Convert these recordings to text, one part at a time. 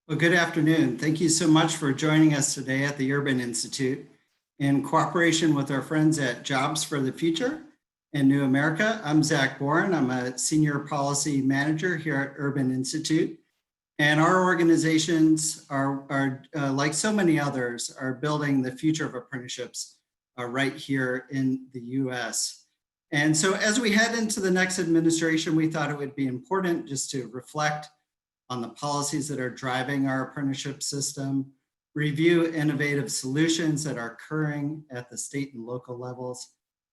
Well, good afternoon. Thank you so much for joining us today at the Urban Institute. In cooperation with our friends at Jobs for the Future and New America, I'm Zach Boren. I'm a Senior Policy Manager here at Urban Institute. And our organizations are like so many others, are building the future of apprenticeships right here in the US. And so as we head into the next administration, we thought it would be important just to reflect on the policies that are driving our apprenticeship system, review innovative solutions that are occurring at the state and local levels,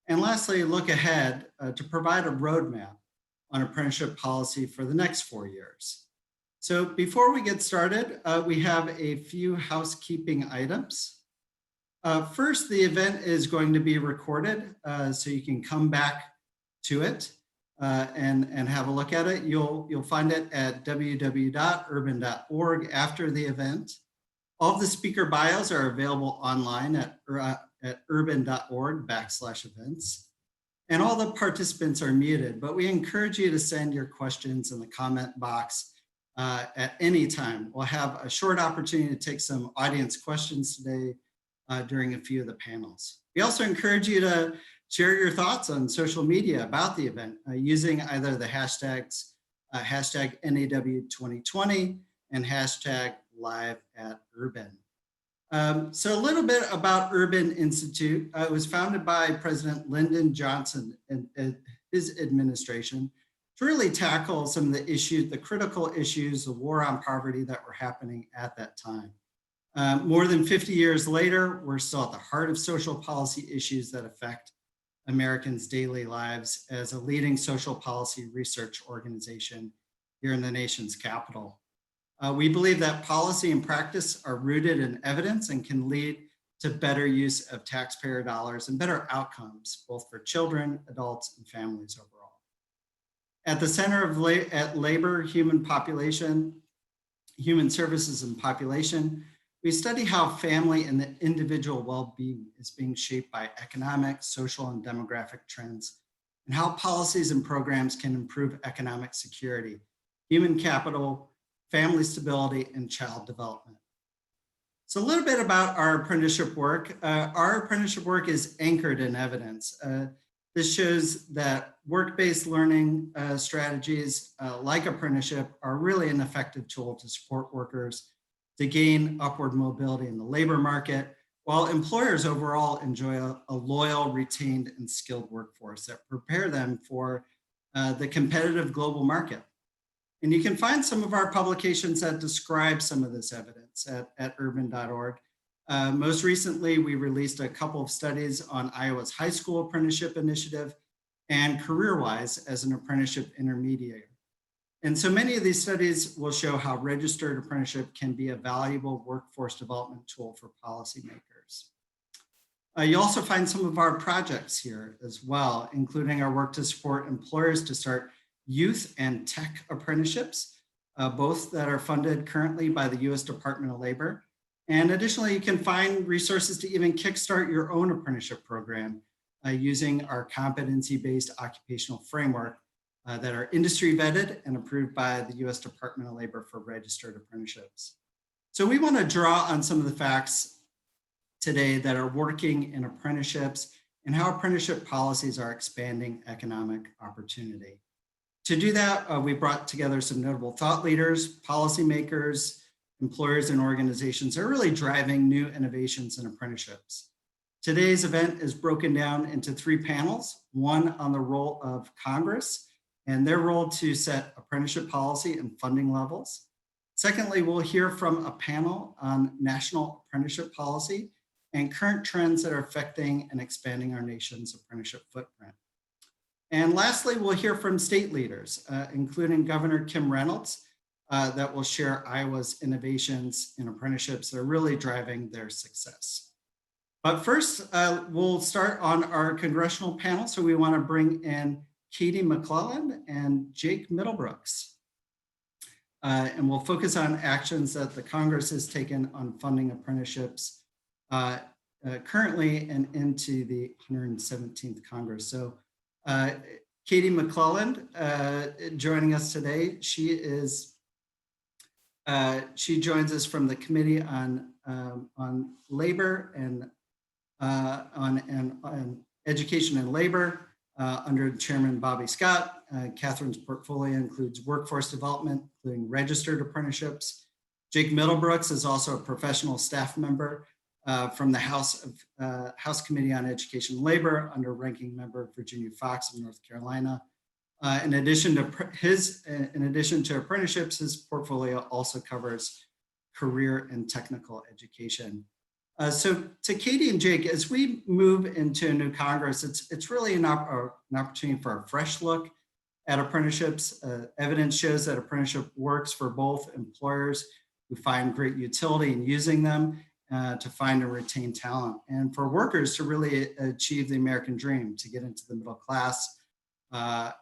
and lastly, look ahead to provide a roadmap on apprenticeship policy for the next 4 years. So before we get started, we have a few housekeeping items. First, the event is going to be recorded, so you can come back to it and have a look at it. You'll find it at www.urban.org after the event. All of the speaker bios are available online at urban.org/events. And all the participants are muted, but we encourage you to send your questions in the comment box at any time. We'll have a short opportunity to take some audience questions today during a few of the panels. We also encourage you to share your thoughts on social media about the event using either the hashtags hashtag NAW2020 and hashtag #LiveAtUrban. So a little bit about Urban Institute. It was founded by President Lyndon Johnson and his administration to really tackle some of the issues, the critical issues, the war on poverty that were happening at that time. More than 50 years later, we're still at the heart of social policy issues that affect Americans' daily lives as a leading social policy research organization here in the nation's capital. We believe that policy and practice are rooted in evidence and can lead to better use of taxpayer dollars and better outcomes, both for children, adults, and families overall. At the center of labor, human services and population, we study how family and the individual well-being is being shaped by economic, social, and demographic trends, and how policies and programs can improve economic security, human capital, family stability, and child development. So a little bit about our apprenticeship work. Our apprenticeship work is anchored in evidence. This shows that work-based learning strategies like apprenticeship are really an effective tool to support workers to gain upward mobility in the labor market, while employers overall enjoy a loyal, retained, and skilled workforce that prepare them for the competitive global market. And you can find some of our publications that describe some of this evidence at urban.org. Most recently, we released a couple of studies on Iowa's high school apprenticeship initiative and CareerWise as an apprenticeship intermediary. And so many of these studies will show how registered apprenticeship can be a valuable workforce development tool for policymakers. You also find some of our projects here as well, including our work to support employers to start youth and tech apprenticeships, both that are funded currently by the US Department of Labor. And additionally, you can find resources to even kickstart your own apprenticeship program using our competency-based occupational framework that are industry vetted and approved by the US Department of Labor for registered apprenticeships. So we want to draw on some of the facts today that are working in apprenticeships and how apprenticeship policies are expanding economic opportunity. To do that, we brought together some notable thought leaders, policymakers, employers, and organizations that are really driving new innovations in apprenticeships. Today's event is broken down into 3 panels, one on the role of Congress and their role to set apprenticeship policy and funding levels. Secondly, we'll hear from a panel on national apprenticeship policy and current trends that are affecting and expanding our nation's apprenticeship footprint. And lastly, we'll hear from state leaders, including Governor Kim Reynolds, that will share Iowa's innovations in apprenticeships that are really driving their success. But first, we'll start on our congressional panel. So we want to bring in Katie McClellan and Jake Middlebrooks. And we'll focus on actions that the Congress has taken on funding apprenticeships currently and into the 117th Congress. So Katie McClellan joining us today. She is She joins us from the Committee on Labor and on Education and Labor under Chairman Bobby Scott. Catherine's portfolio includes workforce development, including registered apprenticeships. Jake Middlebrooks is also a professional staff member from the House Committee on Education and Labor under Ranking Member Virginia Fox of North Carolina. In addition to apprenticeships, his portfolio also covers career and technical education. So to Katie and Jake, as we move into a new Congress, it's really an opportunity for a fresh look at apprenticeships. Evidence shows that apprenticeship works for both employers who find great utility in using them to find and retain talent, and for workers to really achieve the American dream, to get into the middle class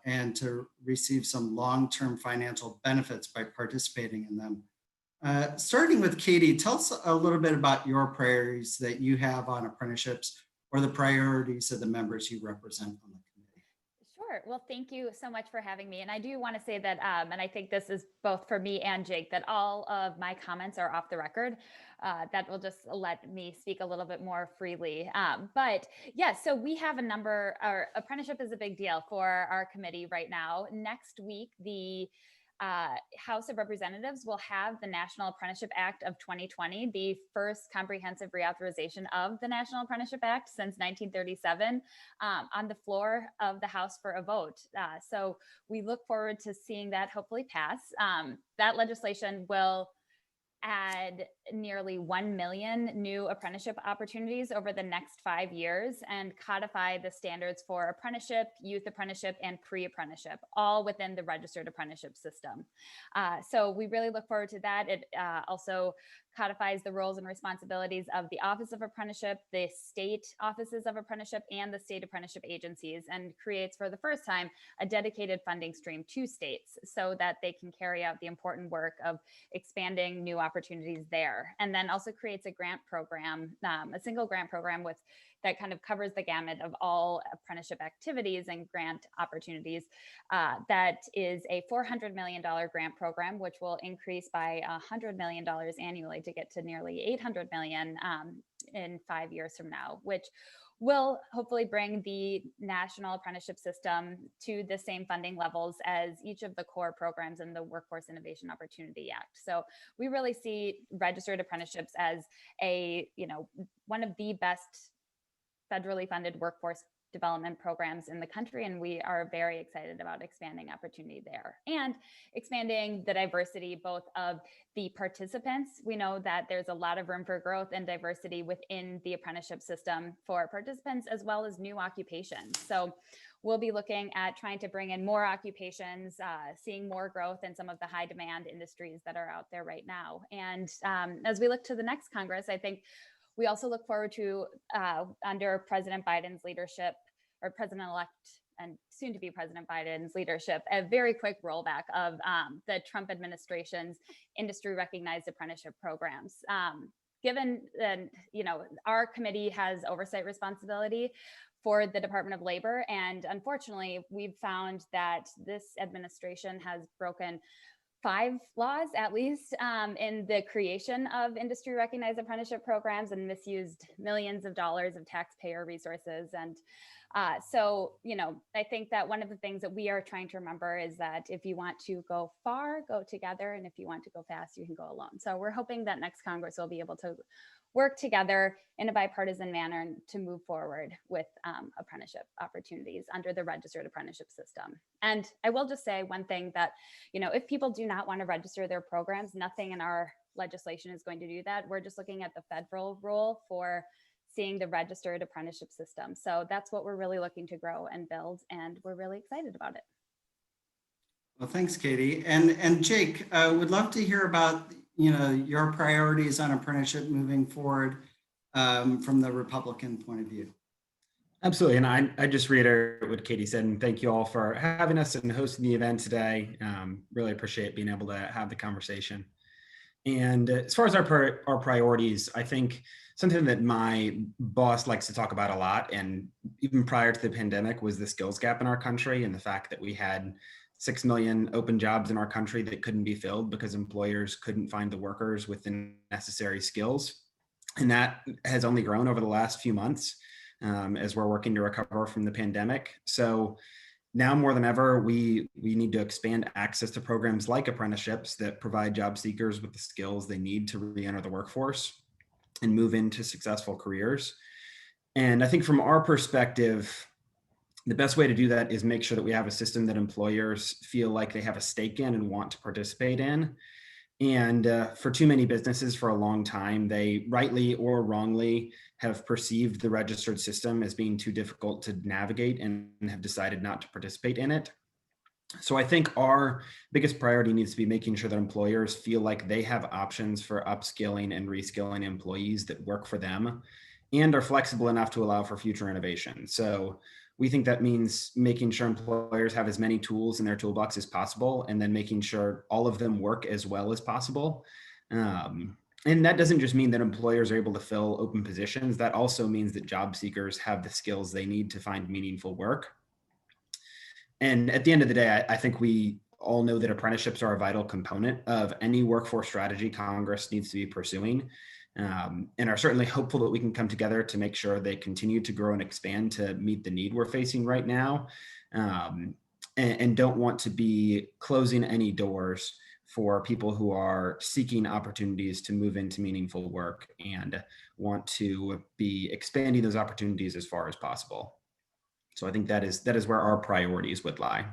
and to receive some long-term financial benefits by participating in them. Starting with Katie, tell us a little bit about your priorities that you have on apprenticeships or the priorities of the members you represent on the committee. Sure. Well, thank you so much for having me. And I do want to say that, and I think this is both for me and Jake, that all of my comments are off the record. That will just let me speak a little bit more freely. But yeah, so we have a number, our apprenticeship is a big deal for our committee right now. Next week, the House of Representatives will have the National Apprenticeship Act of 2020, the first comprehensive reauthorization of the National Apprenticeship Act since 1937, on the floor of the House for a vote. So we look forward to seeing that hopefully pass. That legislation will add nearly 1 million new apprenticeship opportunities over the next 5 years and codify the standards for apprenticeship, youth apprenticeship, and pre-apprenticeship, all within the registered apprenticeship system. So we really look forward to that. It also codifies the roles and responsibilities of the Office of Apprenticeship, the state offices of apprenticeship, and the state apprenticeship agencies, and creates for the first time a dedicated funding stream to states so that they can carry out the important work of expanding new opportunities there. And then also creates a grant program, a single grant program that kind of covers the gamut of all apprenticeship activities and grant opportunities. That is a $400 million grant program, which will increase by $100 million annually to get to nearly $800 million in 5 years from now, which will hopefully bring the national apprenticeship system to the same funding levels as each of the core programs in the Workforce Innovation Opportunity Act. So we really see registered apprenticeships as one of the best federally funded workforce development programs in the country, and we are very excited about expanding opportunity there and expanding the diversity both of the participants. We know that there's a lot of room for growth and diversity within the apprenticeship system for participants as well as new occupations. So we'll be looking at trying to bring in more occupations, seeing more growth in some of the high demand industries that are out there right now. And as we look to the next Congress, I think we also look forward to, under President Biden's leadership, or President-elect and soon to be President Biden's leadership, a very quick rollback of the Trump administration's industry recognized apprenticeship programs. Given that, our committee has oversight responsibility for the Department of Labor, and unfortunately, we've found that this administration has broken 5 laws at least in the creation of industry recognized apprenticeship programs and misused millions of dollars of taxpayer resources. And so, I think that one of the things that we are trying to remember is that if you want to go far, go together. And if you want to go fast, you can go alone. So we're hoping that next Congress will be able to work together in a bipartisan manner to move forward with apprenticeship opportunities under the registered apprenticeship system. And I will just say one thing that, if people do not want to register their programs, nothing in our legislation is going to do that. We're just looking at the federal rule for seeing the registered apprenticeship system. So that's what we're really looking to grow and build, and we're really excited about it. Well, thanks, Katie. And Jake, would love to hear about your priorities on apprenticeship moving forward from the Republican point of view. Absolutely. And I just reiterate what Katie said, and thank you all for having us and hosting the event today. Really appreciate being able to have the conversation. And as far as our priorities, I think something that my boss likes to talk about a lot, and even prior to the pandemic, was the skills gap in our country and the fact that we had 6 million open jobs in our country that couldn't be filled because employers couldn't find the workers with the necessary skills. And that has only grown over the last few months as we're working to recover from the pandemic. So now more than ever, we need to expand access to programs like apprenticeships that provide job seekers with the skills they need to re-enter the workforce and move into successful careers. And I think from our perspective, the best way to do that is make sure that we have a system that employers feel like they have a stake in and want to participate in. And for too many businesses for a long time, they rightly or wrongly have perceived the registered system as being too difficult to navigate and have decided not to participate in it. So I think our biggest priority needs to be making sure that employers feel like they have options for upskilling and reskilling employees that work for them and are flexible enough to allow for future innovation. So we think that means making sure employers have as many tools in their toolbox as possible, and then making sure all of them work as well as possible. And that doesn't just mean that employers are able to fill open positions. That also means that job seekers have the skills they need to find meaningful work. And at the end of the day, I think we all know that apprenticeships are a vital component of any workforce strategy Congress needs to be pursuing. And are certainly hopeful that we can come together to make sure they continue to grow and expand to meet the need we're facing right now, and don't want to be closing any doors for people who are seeking opportunities to move into meaningful work and want to be expanding those opportunities as far as possible. So I think that is where our priorities would lie.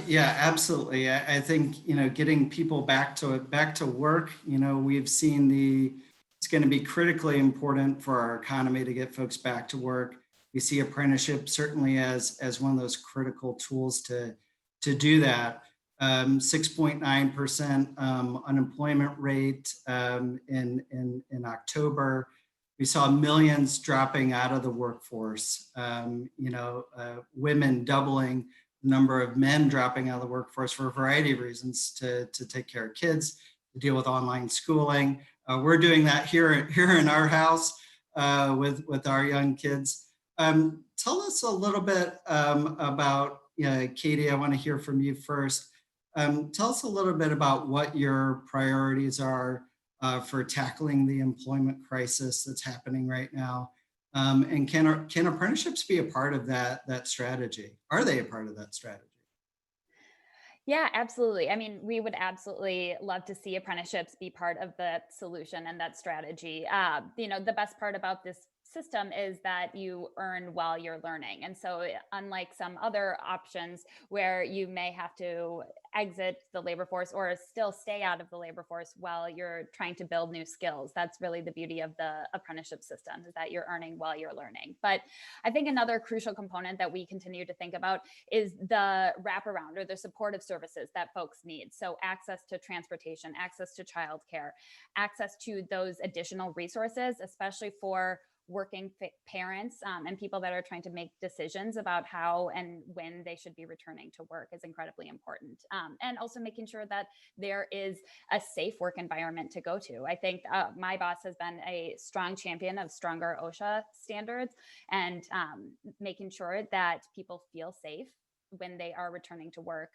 Yeah, absolutely. I think, getting people back to work, we've seen it's going to be critically important for our economy to get folks back to work. We see apprenticeship certainly as one of those critical tools to do that. 6.9% unemployment rate in October. We saw millions dropping out of the workforce. Women doubling number of men dropping out of the workforce for a variety of reasons, to take care of kids, to deal with online schooling. We're doing that here in our house with our young kids. Tell us a little bit about, Katie, I want to hear from you first. Tell us a little bit about what your priorities are for tackling the employment crisis that's happening right now. And can apprenticeships be a part of that strategy? Are they a part of that strategy? Yeah, absolutely. I mean, we would absolutely love to see apprenticeships be part of that solution and that strategy. The best part about this system is that you earn while you're learning. And so unlike some other options where you may have to exit the labor force or still stay out of the labor force while you're trying to build new skills, that's really the beauty of the apprenticeship system, is that you're earning while you're learning. But I think another crucial component that we continue to think about is the wraparound or the supportive services that folks need. So access to transportation, access to childcare, access to those additional resources, especially for working parents and people that are trying to make decisions about how and when they should be returning to work is incredibly important. And also making sure that there is a safe work environment to go to. I think my boss has been a strong champion of stronger OSHA standards and making sure that people feel safe when they are returning to work.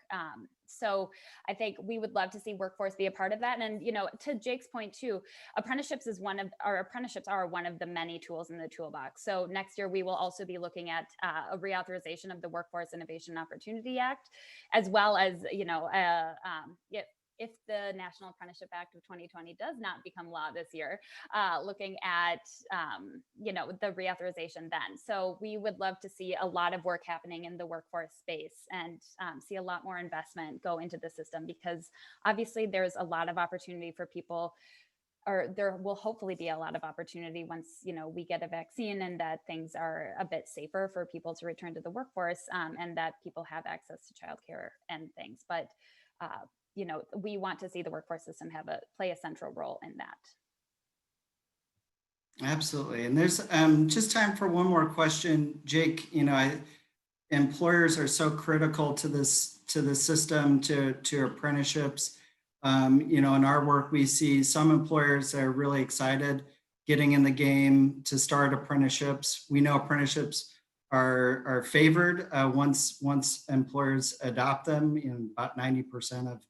So I think we would love to see workforce be a part of that. And, to Jake's point too, apprenticeships are one of the many tools in the toolbox. So next year, we will also be looking at a reauthorization of the Workforce Innovation and Opportunity Act, as well as, if the National Apprenticeship Act of 2020 does not become law this year, looking at, the reauthorization then. So we would love to see a lot of work happening in the workforce space and see a lot more investment go into the system, because obviously there's a lot of opportunity for people, or there will hopefully be a lot of opportunity once, we get a vaccine and that things are a bit safer for people to return to the workforce, and that people have access to childcare and things. But we want to see the workforce system play a central role in that. Absolutely. And there's just time for one more question. Jake, employers are so critical to the system, to apprenticeships. In our work, we see some employers that are really excited getting in the game to start apprenticeships. We know apprenticeships are favored once employers adopt them. About 90% of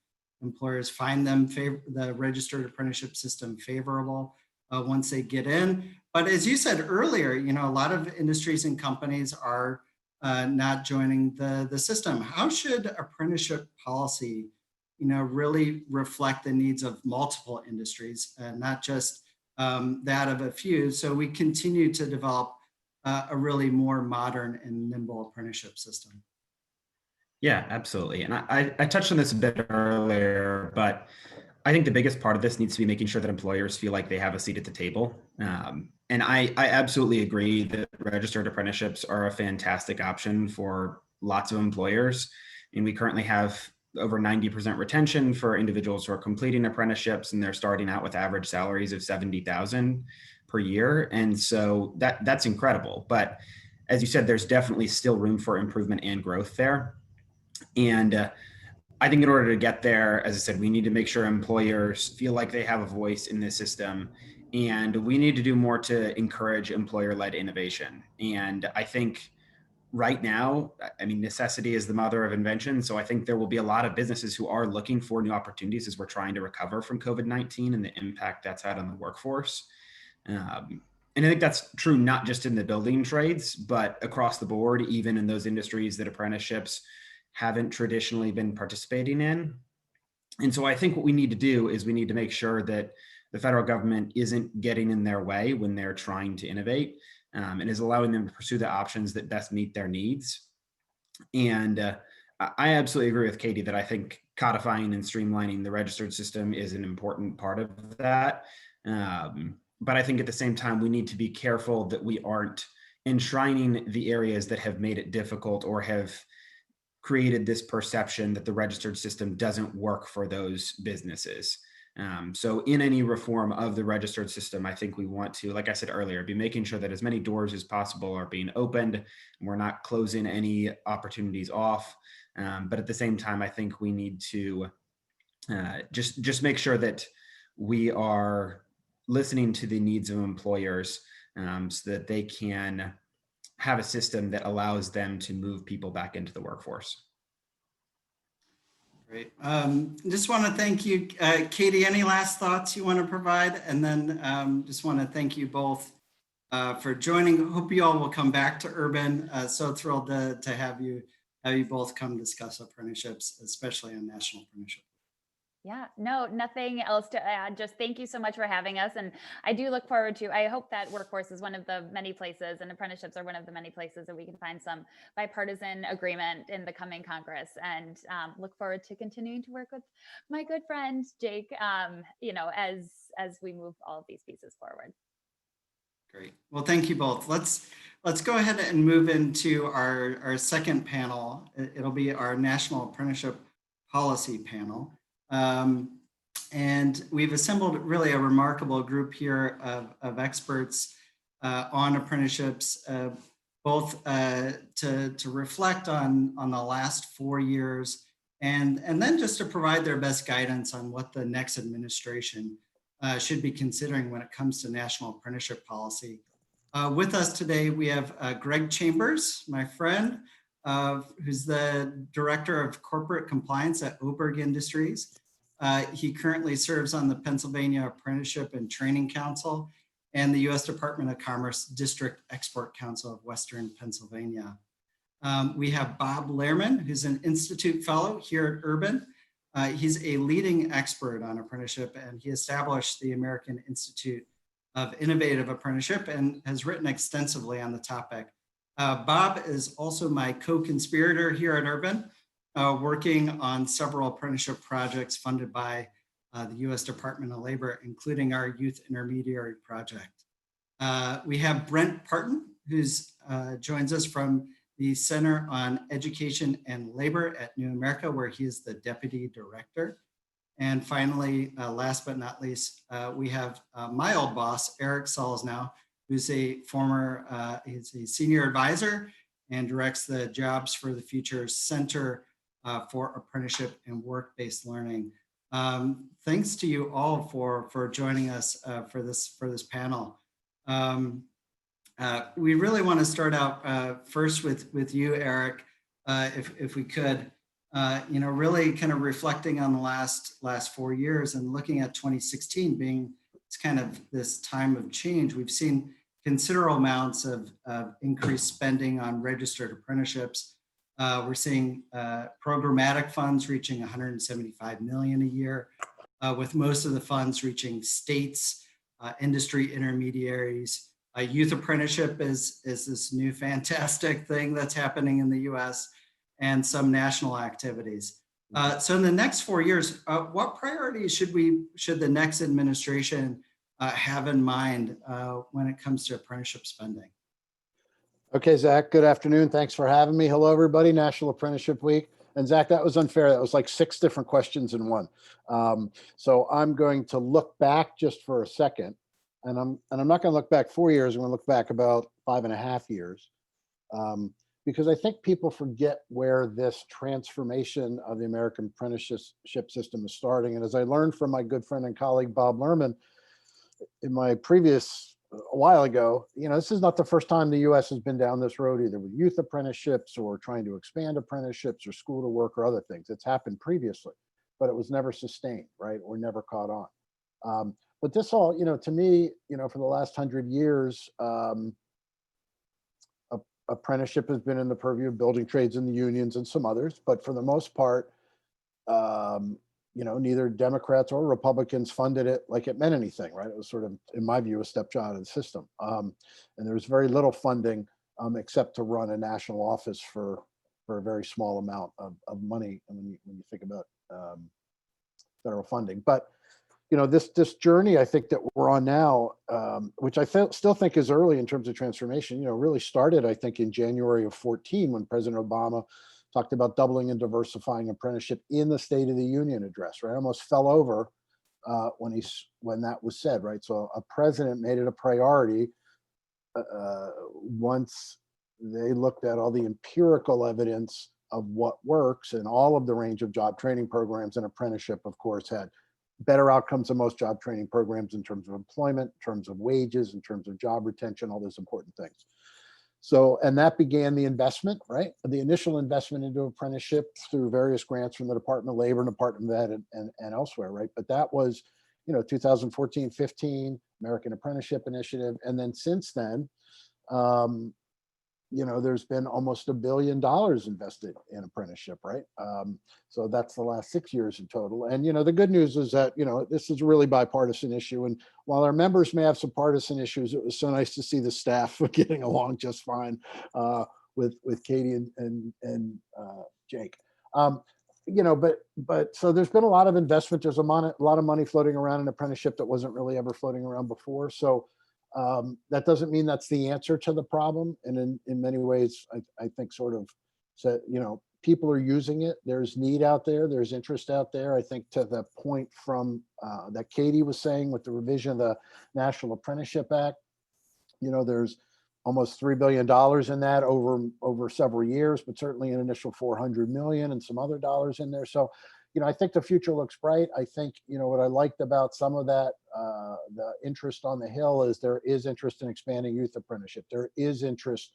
employers find the registered apprenticeship system favorable once they get in. But as you said earlier, a lot of industries and companies are not joining the system. How should apprenticeship policy, really reflect the needs of multiple industries, not just that of a few, so we continue to develop a really more modern and nimble apprenticeship system? Yeah, absolutely. And I touched on this a bit earlier, but I think the biggest part of this needs to be making sure that employers feel like they have a seat at the table. And I absolutely agree that registered apprenticeships are a fantastic option for lots of employers. And we currently have over 90% retention for individuals who are completing apprenticeships, and they're starting out with average salaries of $70,000 per year. And so that's incredible. But as you said, there's definitely still room for improvement and growth there. And I think in order to get there, as I said, we need to make sure employers feel like they have a voice in this system. And we need to do more to encourage employer-led innovation. And I think right now, necessity is the mother of invention. So I think there will be a lot of businesses who are looking for new opportunities as we're trying to recover from COVID-19 and the impact that's had on the workforce. And I think that's true not just in the building trades, but across the board, even in those industries that apprenticeships haven't traditionally been participating in. And so I think what we need to do is we need to make sure that the federal government isn't getting in their way when they're trying to innovate, and is allowing them to pursue the options that best meet their needs. And I absolutely agree with Katie that I think codifying and streamlining the registered system is an important part of that. But I think at the same time, we need to be careful that we aren't enshrining the areas that have made it difficult or have created this perception that the registered system doesn't work for those businesses. So in any reform of the registered system, I think we want to, like I said earlier, be making sure that as many doors as possible are being opened and we're not closing any opportunities off. But at the same time, I think we need to just make sure that we are listening to the needs of employers, so that they can have a system that allows them to move people back into the workforce. Great. Just want to thank you, Katie. Any last thoughts you want to provide? And then just want to thank you both for joining. Hope you all will come back to Urban. So thrilled to have you both come discuss apprenticeships, especially on National Apprenticeship. Yeah, no, nothing else to add. Just thank you so much for having us. And I do look forward to, I hope that workforce is one of the many places, and apprenticeships are one of the many places that we can find some bipartisan agreement in the coming Congress, and look forward to continuing to work with my good friend, Jake, as we move all of these pieces forward. Great. Well, thank you both. Let's go ahead and move into our second panel. It'll be our National Apprenticeship Policy panel. And we've assembled really a remarkable group here of experts on apprenticeships, both to reflect on the last 4 years, and then just to provide their best guidance on what the next administration should be considering when it comes to national apprenticeship policy. With us today, we have Greg Chambers, my friend, who's the Director of Corporate Compliance at Oberg Industries. He currently serves on the Pennsylvania Apprenticeship and Training Council and the U.S. Department of Commerce District Export Council of Western Pennsylvania. We have Bob Lehrman, who's an Institute Fellow here at Urban. He's a leading expert on apprenticeship, and he established the American Institute of Innovative Apprenticeship and has written extensively on the topic. Bob is also my co-conspirator here at Urban, working on several apprenticeship projects funded by the U.S. Department of Labor, including our Youth Intermediary Project. We have Brent Parton, who joins us from the Center on Education and Labor at New America, where he is the Deputy Director. And finally, last but not least, we have my old boss, Eric Salznow, who's he's a senior advisor and directs the Jobs for the Future Center for Apprenticeship and Work-Based Learning. Thanks to you all for joining us for this panel. We really want to start out first with you, Eric, if we could. Really kind of reflecting on the last 4 years and looking at 2016 being it's kind of this time of change. We've seen considerable amounts of increased spending on registered apprenticeships. We're seeing programmatic funds reaching 175 million a year, with most of the funds reaching states, industry intermediaries. Youth apprenticeship is this new fantastic thing that's happening in the US, and some national activities. So in the next 4 years, what priorities should the next administration have in mind when it comes to apprenticeship spending? Okay, Zach, good afternoon. Thanks for having me. Hello, everybody. National Apprenticeship Week. And Zach, that was unfair. That was like 6 different questions in one. So I'm going to look back just for a second, and I'm not going to look back 4 years. I'm going to look back about 5.5 years, because I think people forget where this transformation of the American apprenticeship system is starting. And as I learned from my good friend and colleague Bob Lerman in my previous a while ago, this is not the first time the U.S. has been down this road, either with youth apprenticeships or trying to expand apprenticeships or school to work or other things. It's happened previously, but it was never sustained, right? Or never caught on. But this all, to me, for the last 100 years, apprenticeship has been in the purview of building trades and the unions and some others, but for the most part, neither Democrats or Republicans funded it like it meant anything, right? It was sort of, in my view, a stepchild of the system. And there was very little funding except to run a national office for a very small amount of money when you think about federal funding. But this journey I think that we're on now, which I still think is early in terms of transformation, really started, I think, in January of 2014 when President Obama talked about doubling and diversifying apprenticeship in the State of the Union address, right? I almost fell over when that was said, right? So a president made it a priority once they looked at all the empirical evidence of what works, and all of the range of job training programs, and apprenticeship, of course, had better outcomes than most job training programs in terms of employment, in terms of wages, in terms of job retention, all those important things. So, and that began the investment, right? The initial investment into apprenticeship through various grants from the Department of Labor and Department of Ed and elsewhere, right? But that was, 2014, 15, American Apprenticeship Initiative. And then since then, there's been almost $1 billion invested in apprenticeship, right? So that's the last 6 years in total. And, the good news is that, this is a really bipartisan issue. And while our members may have some partisan issues, it was so nice to see the staff getting along just fine with Katie and Jake. But so there's been a lot of investment. There's a lot of money floating around in apprenticeship that wasn't really ever floating around before. So that doesn't mean that's the answer to the problem. And in many ways, I think sort of, so, people are using it. There's need out there. There's interest out there. I think to the point from that Katie was saying with the revision of the National Apprenticeship Act, there's almost $3 billion in that over several years, but certainly an initial 400 million and some other dollars in there. So, I think the future looks bright. I think, what I liked about some of that, the interest on the Hill is there is interest in expanding youth apprenticeship. There is interest.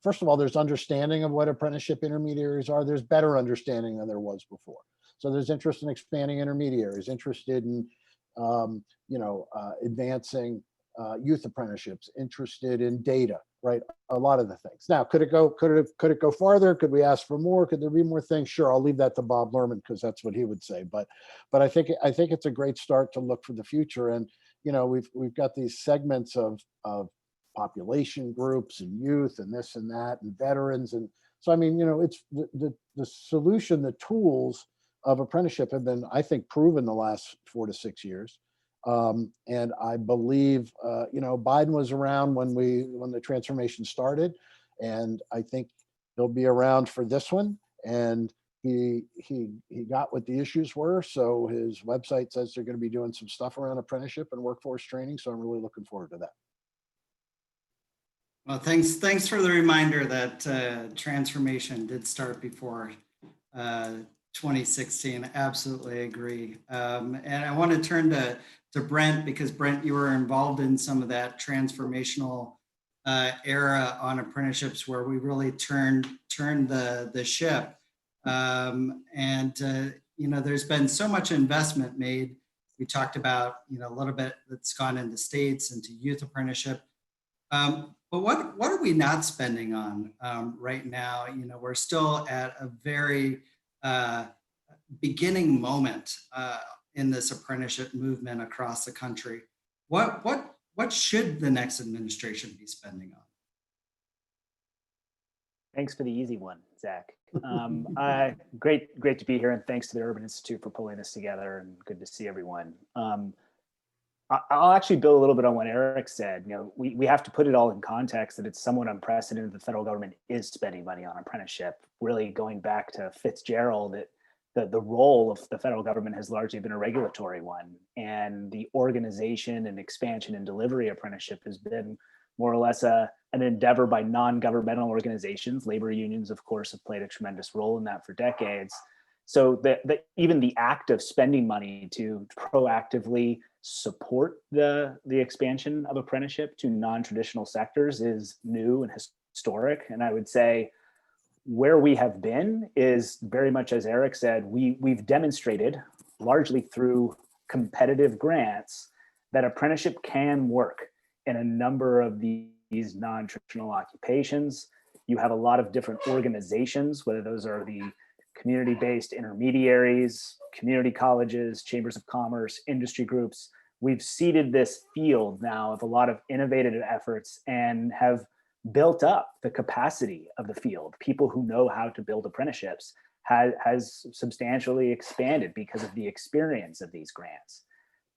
First of all, there's understanding of what apprenticeship intermediaries are. There's better understanding than there was before. So there's interest in expanding intermediaries, interested in, advancing youth apprenticeships, interested in data, right? A lot of the things. Now, could it go farther? Could we ask for more? Could there be more things? Sure, I'll leave that to Bob Lerman because that's what he would say. But I think it's a great start to look for the future. And we've got these segments of population groups and youth and this and that and veterans, and so I mean, it's the solution, the tools of apprenticeship have been, I think, proven the last 4 to 6 years. And I believe, Biden was around when the transformation started, and I think he'll be around for this one. And he got what the issues were. So his website says they're going to be doing some stuff around apprenticeship and workforce training. So I'm really looking forward to that. Well, thanks for the reminder that transformation did start before 2016. Absolutely agree. And I want to turn to Brent, because Brent, you were involved in some of that transformational era on apprenticeships where we really turned the ship. There's been so much investment made. We talked about, a little bit that's gone into states, into youth apprenticeship. But what are we not spending on right now? We're still at a very beginning moment in this apprenticeship movement across the country. What should the next administration be spending on? Thanks for the easy one, Zach. Great to be here, and thanks to the Urban Institute for pulling this together, and good to see everyone. I'll actually build a little bit on what Eric said. We have to put it all in context that it's somewhat unprecedented. The federal government is spending money on apprenticeship, really going back to Fitzgerald. The role of the federal government has largely been a regulatory one, and the organization and expansion and delivery of apprenticeship has been more or less an endeavor by non-governmental organizations. Labor unions, of course, have played a tremendous role in that for decades. So even the act of spending money to proactively support the expansion of apprenticeship to non-traditional sectors is new and historic. And I would say where we have been is very much, as Eric said, we've demonstrated largely through competitive grants that apprenticeship can work in a number of these non-traditional occupations. You have a lot of different organizations, whether those are the community-based intermediaries, community colleges, chambers of commerce, industry groups. We've seeded this field now of a lot of innovative efforts and have built up the capacity of the field. People who know how to build apprenticeships has substantially expanded because of the experience of these grants.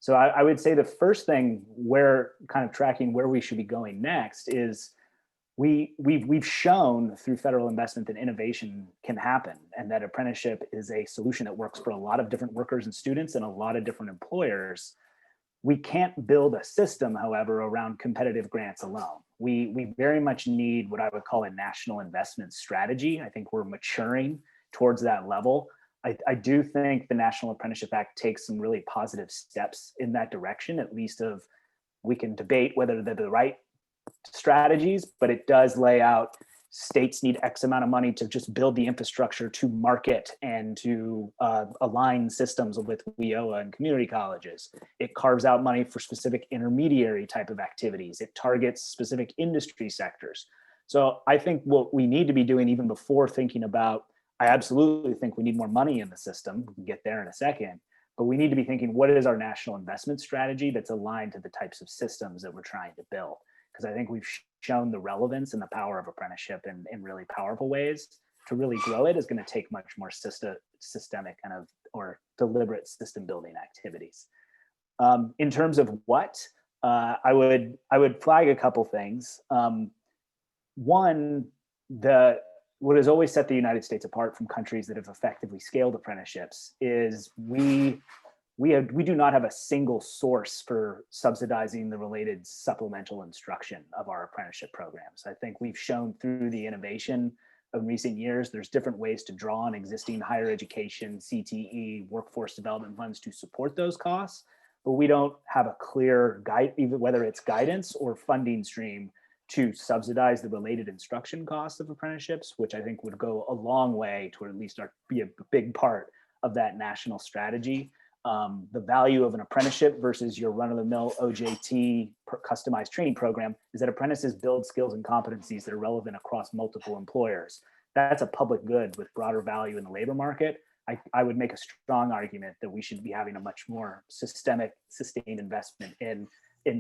So I would say the first thing we're kind of tracking where we should be going next is we've shown through federal investment that innovation can happen, and that apprenticeship is a solution that works for a lot of different workers and students and a lot of different employers. We can't build a system, however, around competitive grants alone. We very much need what I would call a national investment strategy. I think we're maturing towards that level. I do think the National Apprenticeship Act takes some really positive steps in that direction, at least we can debate whether they're the right strategies, but it does lay out states need X amount of money to just build the infrastructure to market and to align systems with WIOA and community colleges. It carves out money for specific intermediary type of activities. It targets specific industry sectors. So I think what we need to be doing even before thinking about, I absolutely think we need more money in the system. We can get there in a second, but we need to be thinking, what is our national investment strategy that's aligned to the types of systems that we're trying to build? Because I think we've shown the relevance and the power of apprenticeship in really powerful ways. To really grow it is going to take much more systemic kind of or deliberate system building activities. In terms of what, I would flag a couple things. One, what has always set the United States apart from countries that have effectively scaled apprenticeships is we do not have a single source for subsidizing the related supplemental instruction of our apprenticeship programs. I think we've shown through the innovation of recent years, there's different ways to draw on existing higher education, CTE, workforce development funds to support those costs, but we don't have a clear guide, even whether it's guidance or funding stream to subsidize the related instruction costs of apprenticeships, which I think would go a long way to at least be a big part of that national strategy. The value of an apprenticeship versus your run-of-the-mill OJT customized training program is that apprentices build skills and competencies that are relevant across multiple employers. That's a public good with broader value in the labor market. I would make a strong argument that we should be having a much more systemic, sustained investment in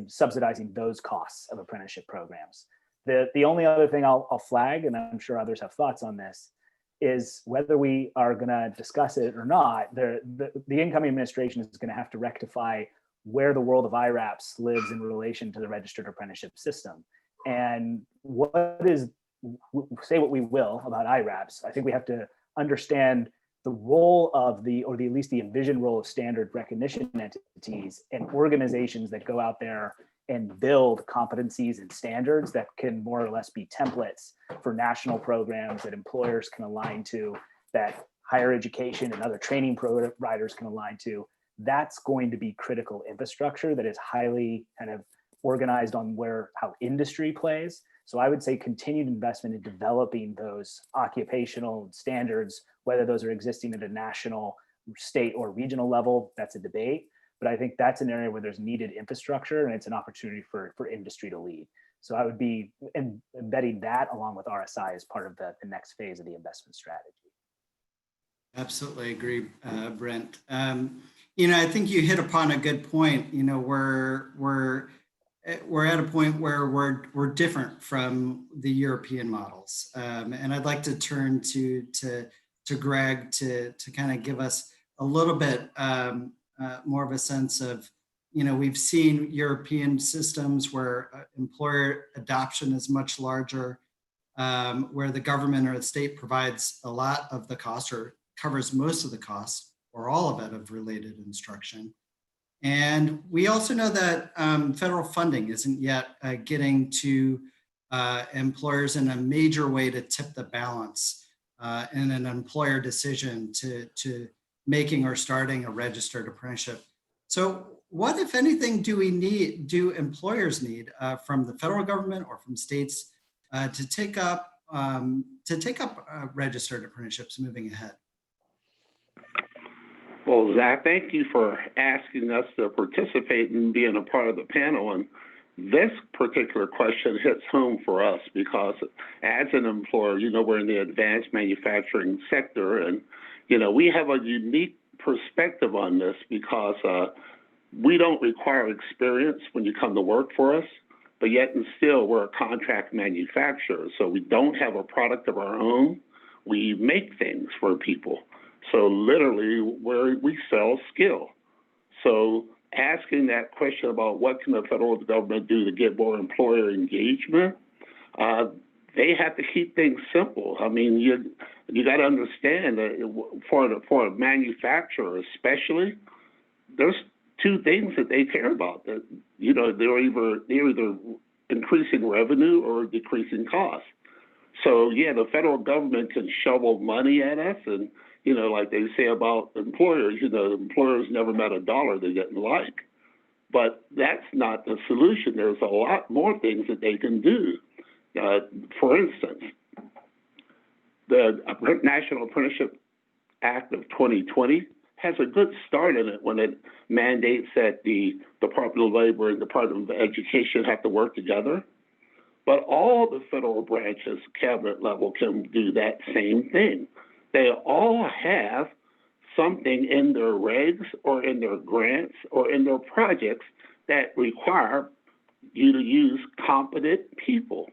subsidizing those costs of apprenticeship programs. The only other thing I'll flag, and I'm sure others have thoughts on this, is whether we are going to discuss it or not, the incoming administration is going to have to rectify where the world of IRAPs lives in relation to the registered apprenticeship system. And say what we will about IRAPs, I think we have to understand the role of or at least the envisioned role of standard recognition entities and organizations that go out there and build competencies and standards that can more or less be templates for national programs that employers can align to, that higher education and other training providers can align to. That's going to be critical infrastructure that is highly kind of organized on how industry plays. So I would say continued investment in developing those occupational standards, whether those are existing at a national, state, or regional level, that's a debate. But I think that's an area where there's needed infrastructure, and it's an opportunity for industry to lead. So I would be embedding that along with RSI as part of the next phase of the investment strategy. Absolutely agree, Brent. I think you hit upon a good point. We're at a point where we're different from the European models, and I'd like to turn to Greg to kind of give us a little bit more of a sense of, we've seen European systems where employer adoption is much larger, where the government or the state provides a lot of the cost or covers most of the cost or all of it of related instruction. And we also know that federal funding isn't yet getting to employers in a major way to tip the balance in an employer decision to making or starting a registered apprenticeship. So what, if anything, do employers need from the federal government or from states to take up registered apprenticeships moving ahead? Well, Zach, thank you for asking us to participate and being a part of the panel. And this particular question hits home for us because as an employer, we're in the advanced manufacturing sector, and, we have a unique perspective on this because we don't require experience when you come to work for us, but yet and still we're a contract manufacturer. So we don't have a product of our own. We make things for people. So literally, we sell skill. So asking that question about what can the federal government do to get more employer engagement, they have to keep things simple. I mean, you got to understand that for a manufacturer especially, there's two things that they care about. That they're either increasing revenue or decreasing costs. So yeah, the federal government can shovel money at us, and like they say about employers, employers never met a dollar they didn't like. But that's not the solution. There's a lot more things that they can do. For instance, the National Apprenticeship Act of 2020 has a good start in it when it mandates that the Department of Labor and Department of Education have to work together. But all the federal branches, cabinet level, can do that same thing. They all have something in their regs or in their grants or in their projects that require you to use competent people.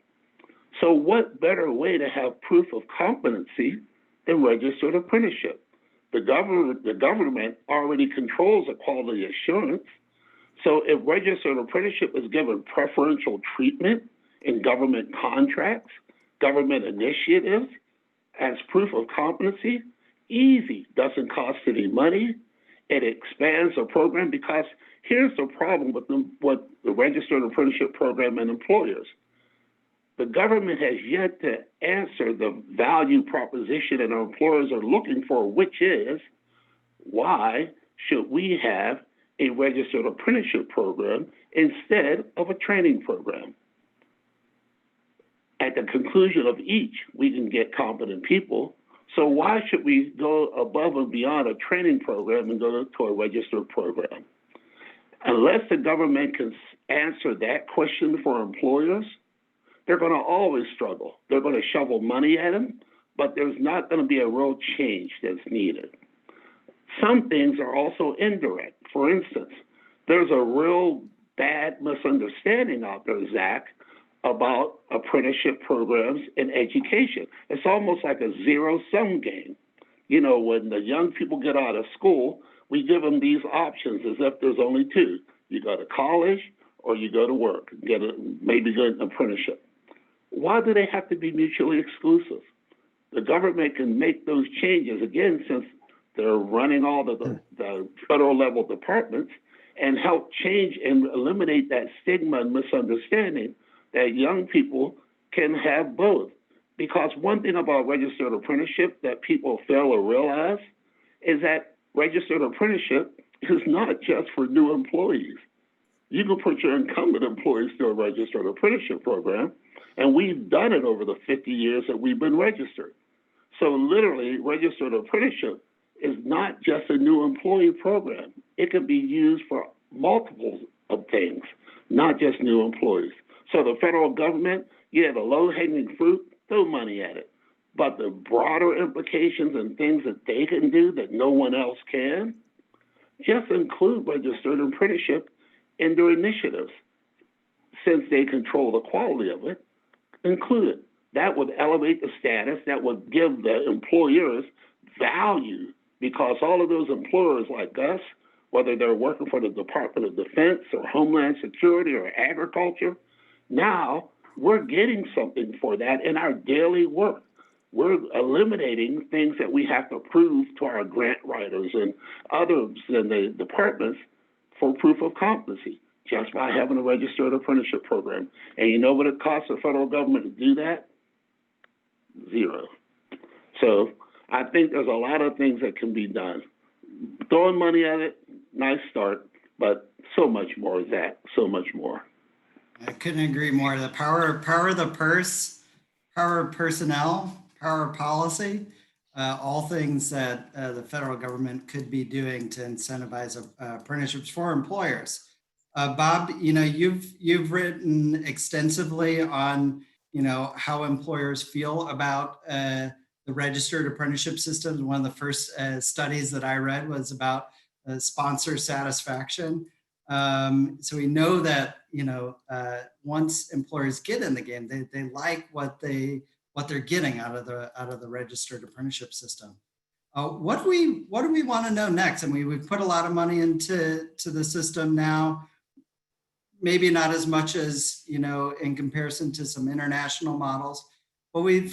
So what better way to have proof of competency than registered apprenticeship? The government already controls the quality assurance. So if registered apprenticeship is given preferential treatment in government contracts, government initiatives, as proof of competency, easy, doesn't cost any money. It expands the program because here's the problem with the registered apprenticeship program and employers. The government has yet to answer the value proposition that our employers are looking for, which is why should we have a registered apprenticeship program instead of a training program? At the conclusion of each, we can get competent people. So why should we go above and beyond a training program and go to a registered program? Unless the government can answer that question for employers, they're going to always struggle. They're going to shovel money at them, but there's not going to be a real change that's needed. Some things are also indirect. For instance, there's a real bad misunderstanding out there, Zach, about apprenticeship programs in education. It's almost like a zero-sum game. When the young people get out of school, we give them these options as if there's only two. You go to college or you go to work, maybe get an apprenticeship. Why do they have to be mutually exclusive? The government can make those changes, again, since they're running all the federal level departments, and help change and eliminate that stigma and misunderstanding that young people can have both. Because one thing about registered apprenticeship that people fail to realize is that registered apprenticeship is not just for new employees. You can put your incumbent employees through a registered apprenticeship program, And we've done it over the 50 years that we've been registered. So literally, registered apprenticeship is not just a new employee program. It can be used for multiples of things, not just new employees. So the federal government, yeah, the low-hanging fruit, throw money at it. But the broader implications and things that they can do that no one else can, just include registered apprenticeship in their initiatives. Since they control the quality of it, include it. That would elevate the status, that would give the employers value, because all of those employers like us, whether they're working for the Department of Defense or Homeland Security or agriculture, now we're getting something for that in our daily work. We're eliminating things that we have to prove to our grant writers and others in the departments for proof of competency just by having a registered apprenticeship program. And you know what it costs the federal government to do that? Zero. So I think there's a lot of things that can be done. Throwing money at it, nice start, but so much more is that, so much more. I couldn't agree more. The power of the purse, power of personnel, power of policy, all things that the federal government could be doing to incentivize apprenticeships for employers. Bob, you've written extensively on how employers feel about the registered apprenticeship system. One of the first studies that I read was about sponsor satisfaction. So we know that once employers get in the game, they like what they're getting out of the registered apprenticeship system. What do we want to know next? I mean, we've put a lot of money into the system now. Maybe not as much as in comparison to some international models, but we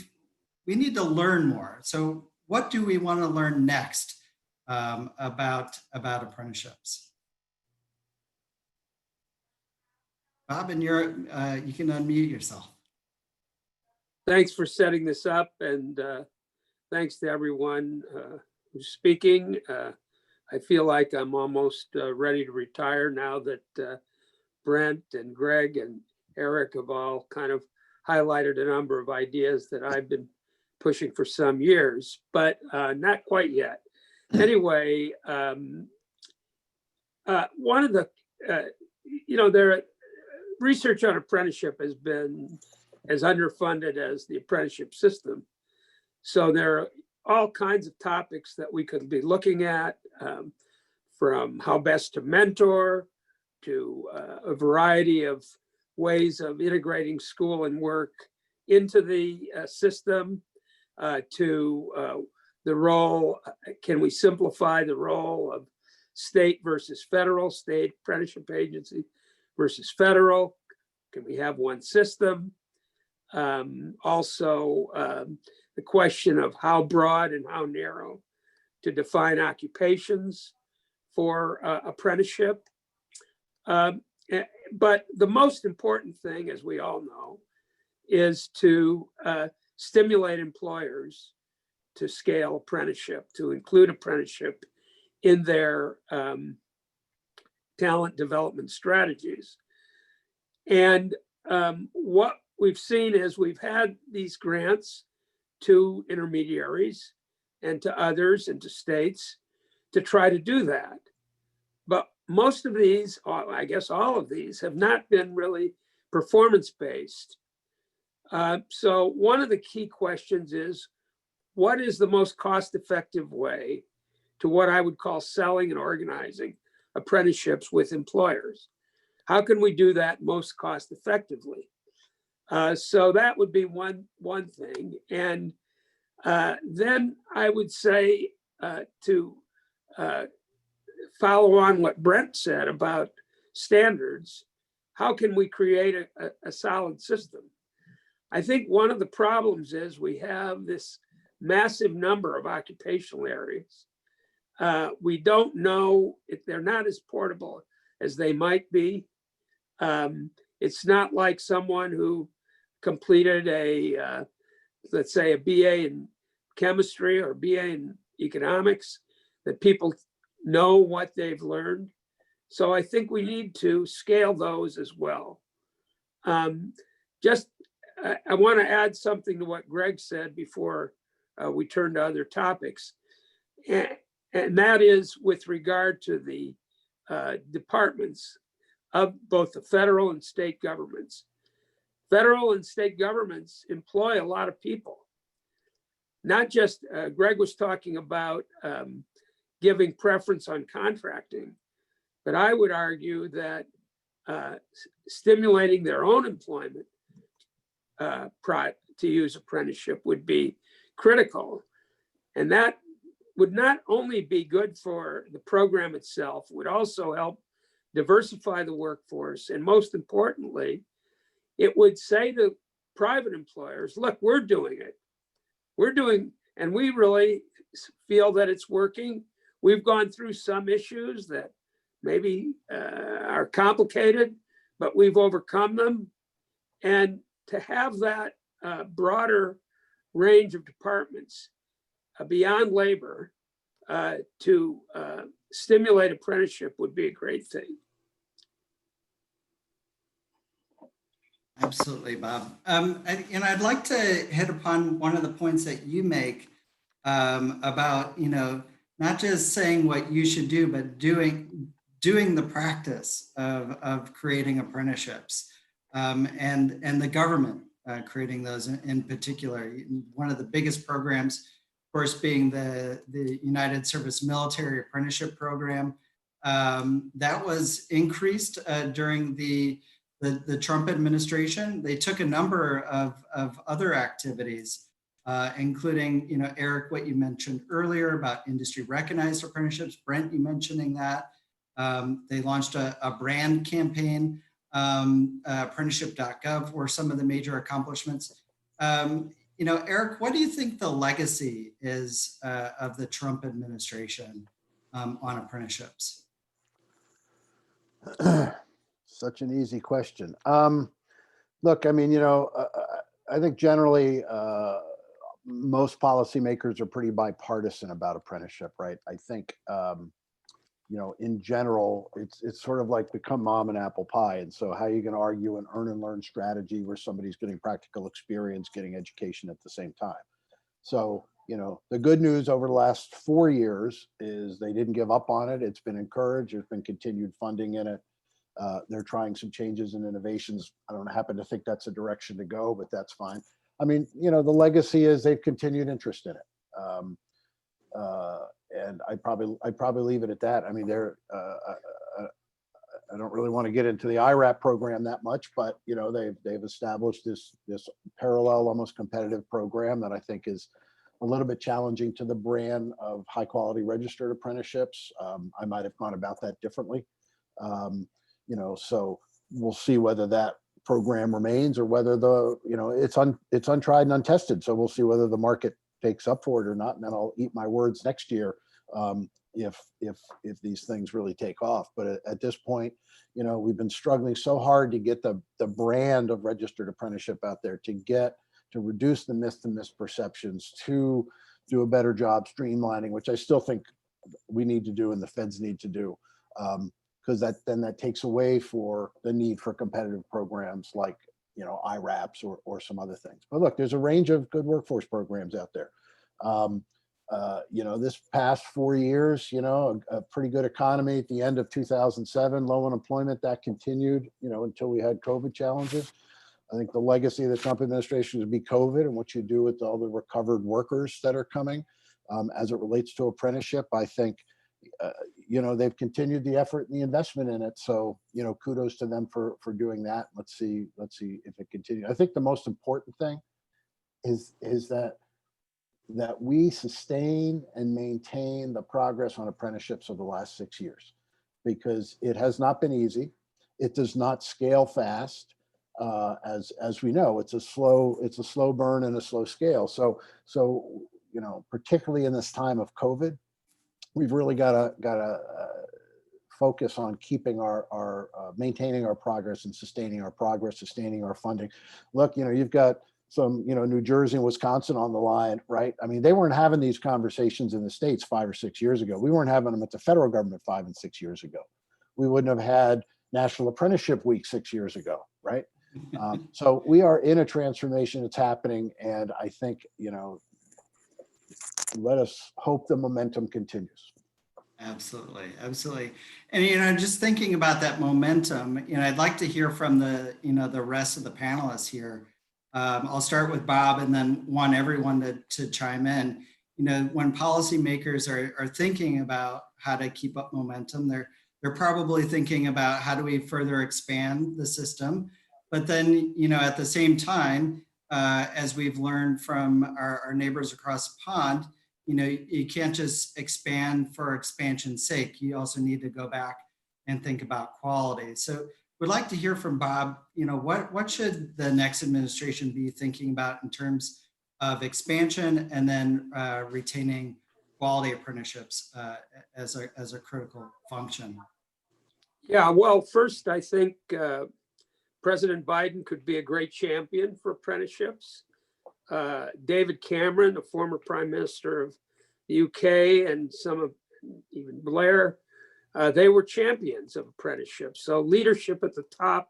need to learn more. So what do we want to learn next about apprenticeships? Bob, and you can unmute yourself. Thanks for setting this up, and thanks to everyone who's speaking. I feel like I'm almost ready to retire now that Brent and Greg and Eric have all kind of highlighted a number of ideas that I've been pushing for some years, but not quite yet. Anyway, one of the, research on apprenticeship has been as underfunded as the apprenticeship system. So there are all kinds of topics that we could be looking at, from how best to mentor, to a variety of ways of integrating school and work into the system, to the role, can we simplify the role of state versus federal, state apprenticeship agency versus federal? Can we have one system? Also, the question of how broad and how narrow to define occupations for apprenticeship. But the most important thing, as we all know, is to stimulate employers to scale apprenticeship, to include apprenticeship in their talent development strategies. And what we've seen is we've had these grants to intermediaries and to others and to states to try to do that. But most of these, I guess all of these, have not been really performance-based. So one of the key questions is, what is the most cost-effective way to what I would call selling and organizing apprenticeships with employers? How can we do that most cost-effectively? So that would be one thing. And then I would say to follow on what Brent said about standards, how can we create a solid system? I think one of the problems is we have this massive number of occupational areas. We don't know if they're not as portable as they might be. It's not like someone who completed let's say a BA in chemistry or BA in economics, that people know what they've learned. So I think we need to scale those as well. Just I want to add something to what Greg said before we turn to other topics. And that is with regard to the departments of both the federal and state governments. Federal and state governments employ a lot of people. Not just, Greg was talking about giving preference on contracting, but I would argue that stimulating their own employment to use apprenticeship would be critical. And that would not only be good for the program itself, would also help diversify the workforce. And most importantly, it would say to private employers, look, we're doing it. And we really feel that it's working. We've gone through some issues that maybe are complicated, but we've overcome them. And to have that broader range of departments beyond labor to stimulate apprenticeship would be a great thing. Absolutely, Bob. I'd like to hit upon one of the points that you make about, not just saying what you should do, but doing the practice of creating apprenticeships and the government creating those in particular. One of the biggest programs, of course, being the United Service Military Apprenticeship Program that was increased during the Trump administration. They took a number of other activities, including, Eric, what you mentioned earlier about industry recognized apprenticeships, Brent, you mentioning that. They launched a brand campaign, apprenticeship.gov were some of the major accomplishments. Eric, what do you think the legacy is of the Trump administration on apprenticeships? Such an easy question. Look, I mean, I think generally most policymakers are pretty bipartisan about apprenticeship, right? I think, in general, it's sort of like become mom and apple pie. And so how are you going to argue an earn and learn strategy where somebody's getting practical experience, getting education at the same time? So, the good news over the last 4 years is they didn't give up on it. It's been encouraged. There's been continued funding in it. They're trying some changes and innovations. I don't happen to think that's a direction to go, but that's fine. I mean, the legacy is they've continued interest in it. And I'd probably leave it at that. I mean, I don't really want to get into the IRAP program that much, but they've established this parallel, almost competitive program that I think is a little bit challenging to the brand of high quality registered apprenticeships. I might have gone about that differently. So we'll see whether that program remains or whether it's untried and untested. So we'll see whether the market takes up for it or not, and then I'll eat my words next year if these things really take off. But at this point, we've been struggling so hard to get the brand of registered apprenticeship out there, to reduce the myths and misperceptions, to do a better job streamlining, which I still think we need to do and the feds need to do. Because that takes away for the need for competitive programs like IRAPs or some other things. But look, there's a range of good workforce programs out there. This past 4 years, a pretty good economy at the end of 2007, low unemployment, that continued, until we had COVID challenges. I think the legacy of the Trump administration would be COVID and what you do with all the recovered workers that are coming as it relates to apprenticeship. I think they've continued the effort and the investment in it. So, kudos to them for doing that. Let's see if it continues. I think the most important thing is that we sustain and maintain the progress on apprenticeships over the last 6 years, because it has not been easy. It does not scale fast. As we know, it's a slow burn and a slow scale. So, particularly in this time of COVID, we've really got to focus on keeping our maintaining our progress and sustaining our progress, sustaining our funding. Look, you've got some, New Jersey and Wisconsin on the line, right? I mean, they weren't having these conversations in the States 5 or 6 years ago. We weren't having them at the federal government 5 and 6 years ago. We wouldn't have had National Apprenticeship Week 6 years ago, right? So we are in a transformation. It's happening. And I think, let us hope the momentum continues. Absolutely, absolutely. And, just thinking about that momentum, I'd like to hear from the rest of the panelists here. I'll start with Bob and then want everyone to chime in. When policymakers are thinking about how to keep up momentum, they're probably thinking about how do we further expand the system. But then, at the same time, as we've learned from our neighbors across the pond, you can't just expand for expansion's sake. You also need to go back and think about quality. So we'd like to hear from Bob, what should the next administration be thinking about in terms of expansion and then retaining quality apprenticeships as a critical function? Yeah, well, first, I think President Biden could be a great champion for apprenticeships. David Cameron, the former Prime Minister of the UK, and some of even Blair, they were champions of apprenticeships. So leadership at the top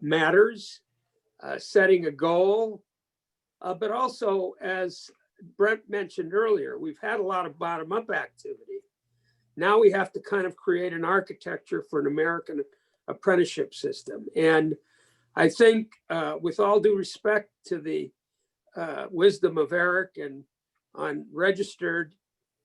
matters, setting a goal, but also, as Brent mentioned earlier, we've had a lot of bottom-up activity. Now we have to kind of create an architecture for an American apprenticeship system. And I think, with all due respect to the wisdom of Eric and on registered,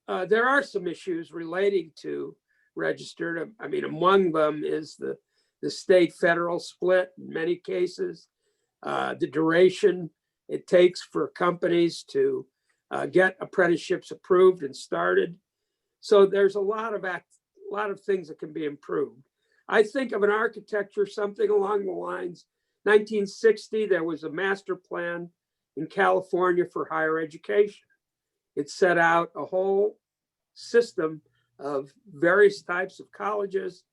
there are some issues relating to registered. I mean, among them is the state-federal split in many cases, the duration it takes for companies to get apprenticeships approved and started. So there's a lot of things that can be improved. I think of an architecture, something along the lines, 1960, there was a master plan in California for higher education. It set out a whole system of various types of colleges,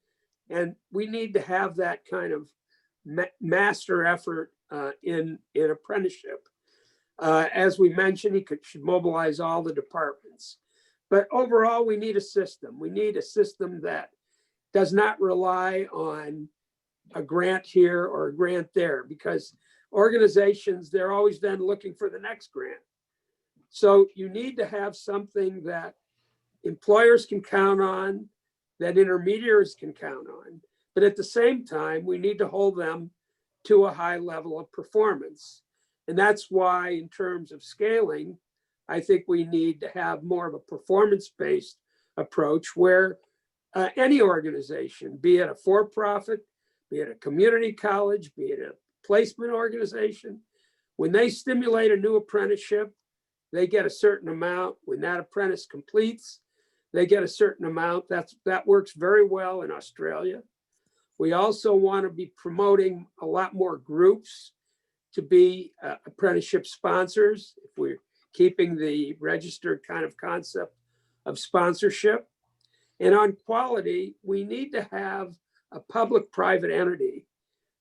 and we need to have that kind of master effort in apprenticeship. As we mentioned, he should mobilize all the departments. But overall, we need a system. We need a system that does not rely on a grant here or a grant there, because organizations, they're always then looking for the next grant. So you need to have something that employers can count on, that intermediaries can count on. But at the same time, we need to hold them to a high level of performance. And that's why, in terms of scaling, I think we need to have more of a performance-based approach where any organization, be it a for-profit, be it a community college, be it a placement organization, when they stimulate a new apprenticeship, they get a certain amount. When that apprentice completes, they get a certain amount. That works very well in Australia. We also want to be promoting a lot more groups to be apprenticeship sponsors, if we're keeping the registered kind of concept of sponsorship. And on quality, we need to have a public-private entity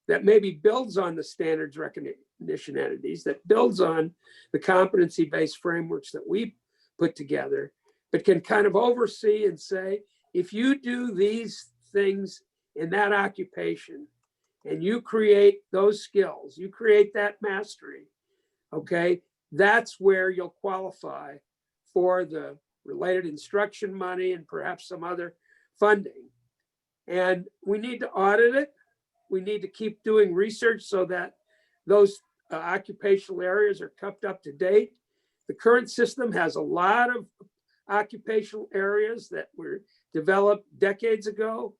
that maybe builds on the standards recognition entities, that builds on the competency-based frameworks that we put together, but can kind of oversee and say, if you do these things in that occupation and you create those skills, you create that mastery, okay, that's where you'll qualify for the related instruction money and perhaps some other funding. And we need to audit it. We need to keep doing research so that those occupational areas are kept up to date. The current system has a lot of occupational areas that were developed decades ago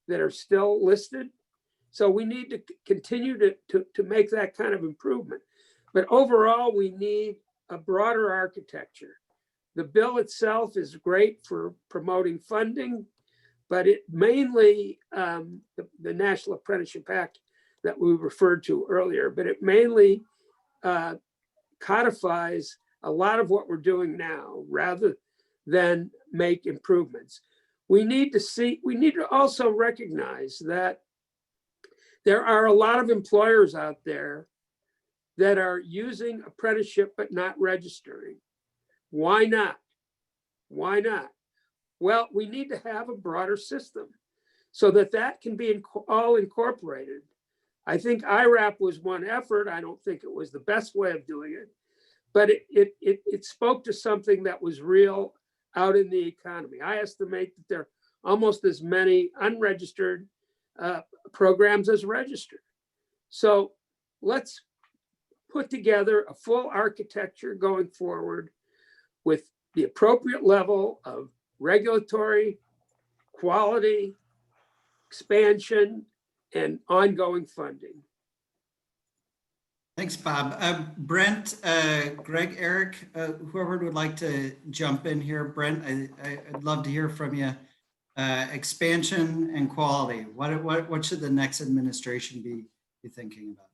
that are still listed. So we need to continue to make that kind of improvement. But overall, we need a broader architecture. The bill itself is great for promoting funding, but it mainly, the National Apprenticeship Act that we referred to earlier, but it mainly codifies a lot of what we're doing now rather than make improvements. We need to also recognize that there are a lot of employers out there that are using apprenticeship but not registering. Why not? Why not? Well, we need to have a broader system so that that can be all incorporated. I think IRAP was one effort. I don't think it was the best way of doing it, but it spoke to something that was real out in the economy. I estimate that there are almost as many unregistered programs as registered. So let's put together a full architecture going forward with the appropriate level of regulatory, quality, expansion, and ongoing funding. Thanks, Bob. Brent, Greg, Eric, whoever would like to jump in here. Brent, I'd love to hear from you. Expansion and quality. What should the next administration be thinking about?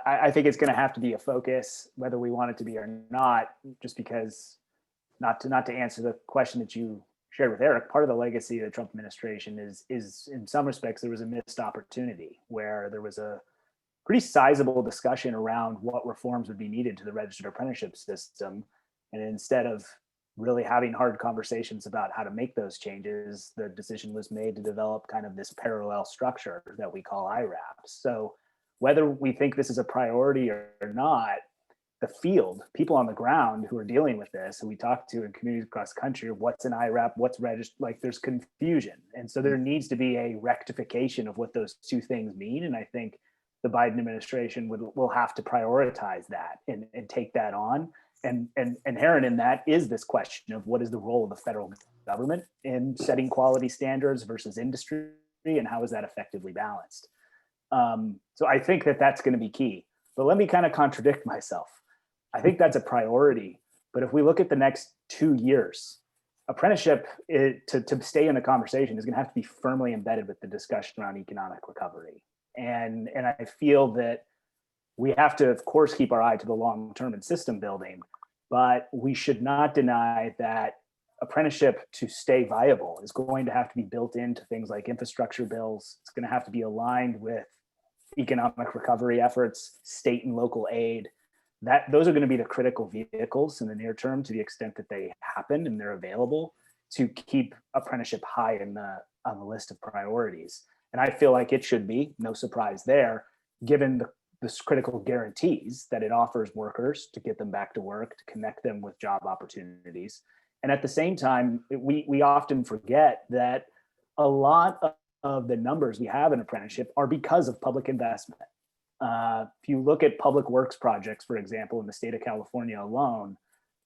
I think it's going to have to be a focus, whether we want it to be or not, just because not to answer the question that you shared with Eric, part of the legacy of the Trump administration is in some respects, there was a missed opportunity where there was a pretty sizable discussion around what reforms would be needed to the registered apprenticeship system. And instead of really having hard conversations about how to make those changes, the decision was made to develop kind of this parallel structure that we call IRAP. So whether we think this is a priority or not, the field, people on the ground who are dealing with this, who we talk to in communities across the country, what's an IRAP, what's registered, like there's confusion. And so there needs to be a rectification of what those two things mean. And I think the Biden administration will have to prioritize that and take that on. And inherent in that is this question of what is the role of the federal government in setting quality standards versus industry, and how is that effectively balanced? So I think that that's going to be key. But let me kind of contradict myself. I think that's a priority. But if we look at the next 2 years, apprenticeship to stay in the conversation is going to have to be firmly embedded with the discussion around economic recovery. And I feel that we have to, of course, keep our eye to the long term and system building, but we should not deny that apprenticeship to stay viable is going to have to be built into things like infrastructure bills. It's going to have to be aligned with economic recovery efforts, state and local aid. Those are going to be the critical vehicles in the near term, to the extent that they happen and they're available, to keep apprenticeship high on the list of priorities. And I feel like it should be, no surprise there, given the critical guarantees that it offers workers to get them back to work, to connect them with job opportunities. And at the same time, we often forget that a lot of the numbers we have in apprenticeship are because of public investment. If you look at public works projects, for example, in the state of California alone,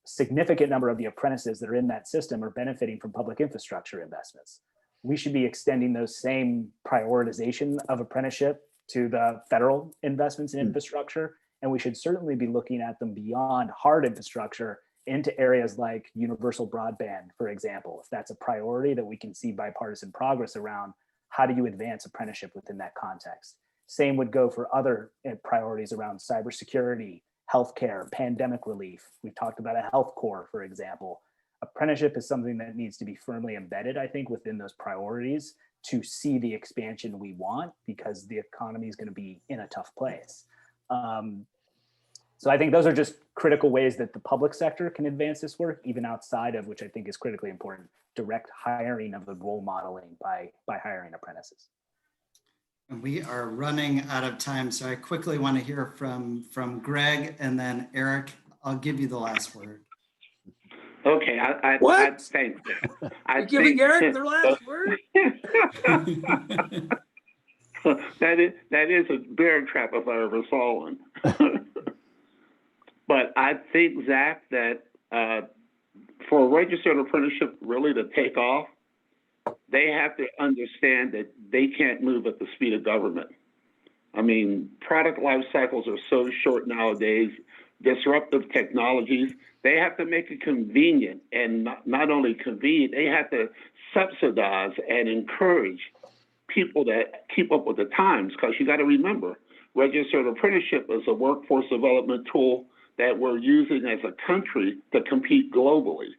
a significant number of the apprentices that are in that system are benefiting from public infrastructure investments. We should be extending those same prioritization of apprenticeship to the federal investments in infrastructure. And we should certainly be looking at them beyond hard infrastructure into areas like universal broadband, for example. If that's a priority that we can see bipartisan progress around, how do you advance apprenticeship within that context? Same would go for other priorities around cybersecurity, healthcare, pandemic relief. We've talked about a health corps, for example. Apprenticeship is something that needs to be firmly embedded, I think, within those priorities to see the expansion we want, because the economy is going to be in a tough place. So I think those are just critical ways that the public sector can advance this work, even outside of, which I think is critically important, direct hiring of the role modeling by hiring apprentices. And we are running out of time, so I quickly want to hear from Greg, and then Eric, I'll give you the last word. Okay, I think. You're giving Eric the last word? that is a bear trap if I ever saw one. But I think, Zach, that for a registered apprenticeship really to take off, they have to understand that they can't move at the speed of government. I mean, product life cycles are so short nowadays, disruptive technologies, they have to make it convenient, and not only convenient, they have to subsidize and encourage people that keep up with the times, because you got to remember, registered apprenticeship is a workforce development tool that we're using as a country to compete globally.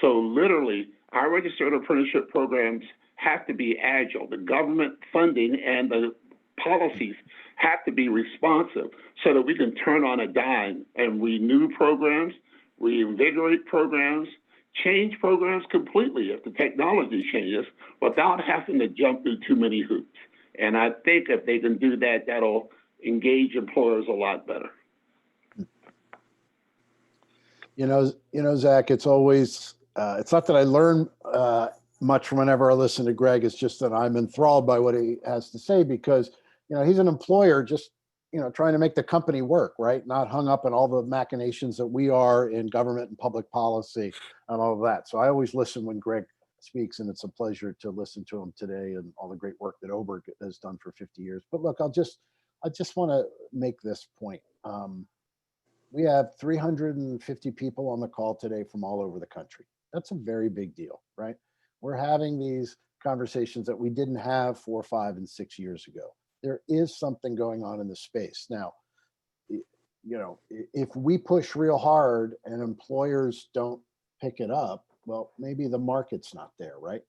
So literally, our registered apprenticeship programs have to be agile. The government funding and the policies have to be responsive so that we can turn on a dime and renew programs, reinvigorate programs, change programs completely if the technology changes without having to jump through too many hoops. And I think if they can do that, that'll engage employers a lot better. You know, Zach, it's always, it's not that I learn much from whenever I listen to Greg. It's just that I'm enthralled by what he has to say because, you know, he's an employer just, you know, trying to make the company work, right? Not hung up in all the machinations that we are in government and public policy and all of that. So I always listen when Greg speaks, and it's a pleasure to listen to him today and all the great work that Oberg has done for 50 years. But look, I just want to make this point. We have 350 people on the call today from all over the country. That's a very big deal, right? We're having these conversations that we didn't have 4, 5, and 6 years ago. There is something going on in the space. Now, you know, if we push real hard and employers don't pick it up, well, maybe the market's not there, right?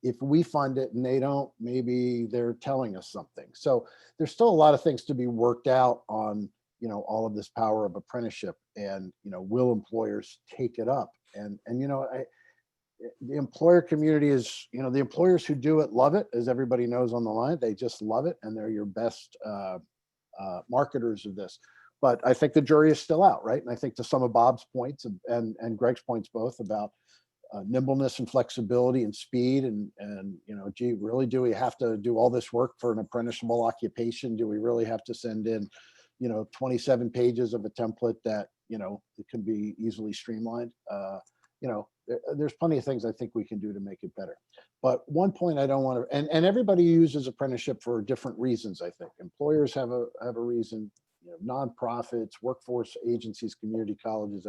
If we fund it and they don't, maybe they're telling us something. So there's still a lot of things to be worked out on, you know, all of this power of apprenticeship and, you know, will employers take it up? And you know, the employer community is, you know, the employers who do it love it, as everybody knows on the line. They just love it, and they're your best marketers of this. But I think the jury is still out, right? And I think to some of Bob's points and Greg's points both about nimbleness and flexibility and speed and you know, gee, really, do we have to do all this work for an apprenticeable occupation? Do we really have to send in, you know, 27 pages of a template that, you know, it can be easily streamlined? You know, there's plenty of things I think we can do to make it better. But one point I don't want to, and everybody uses apprenticeship for different reasons. I think employers have a reason, you know, nonprofits, workforce agencies, community colleges,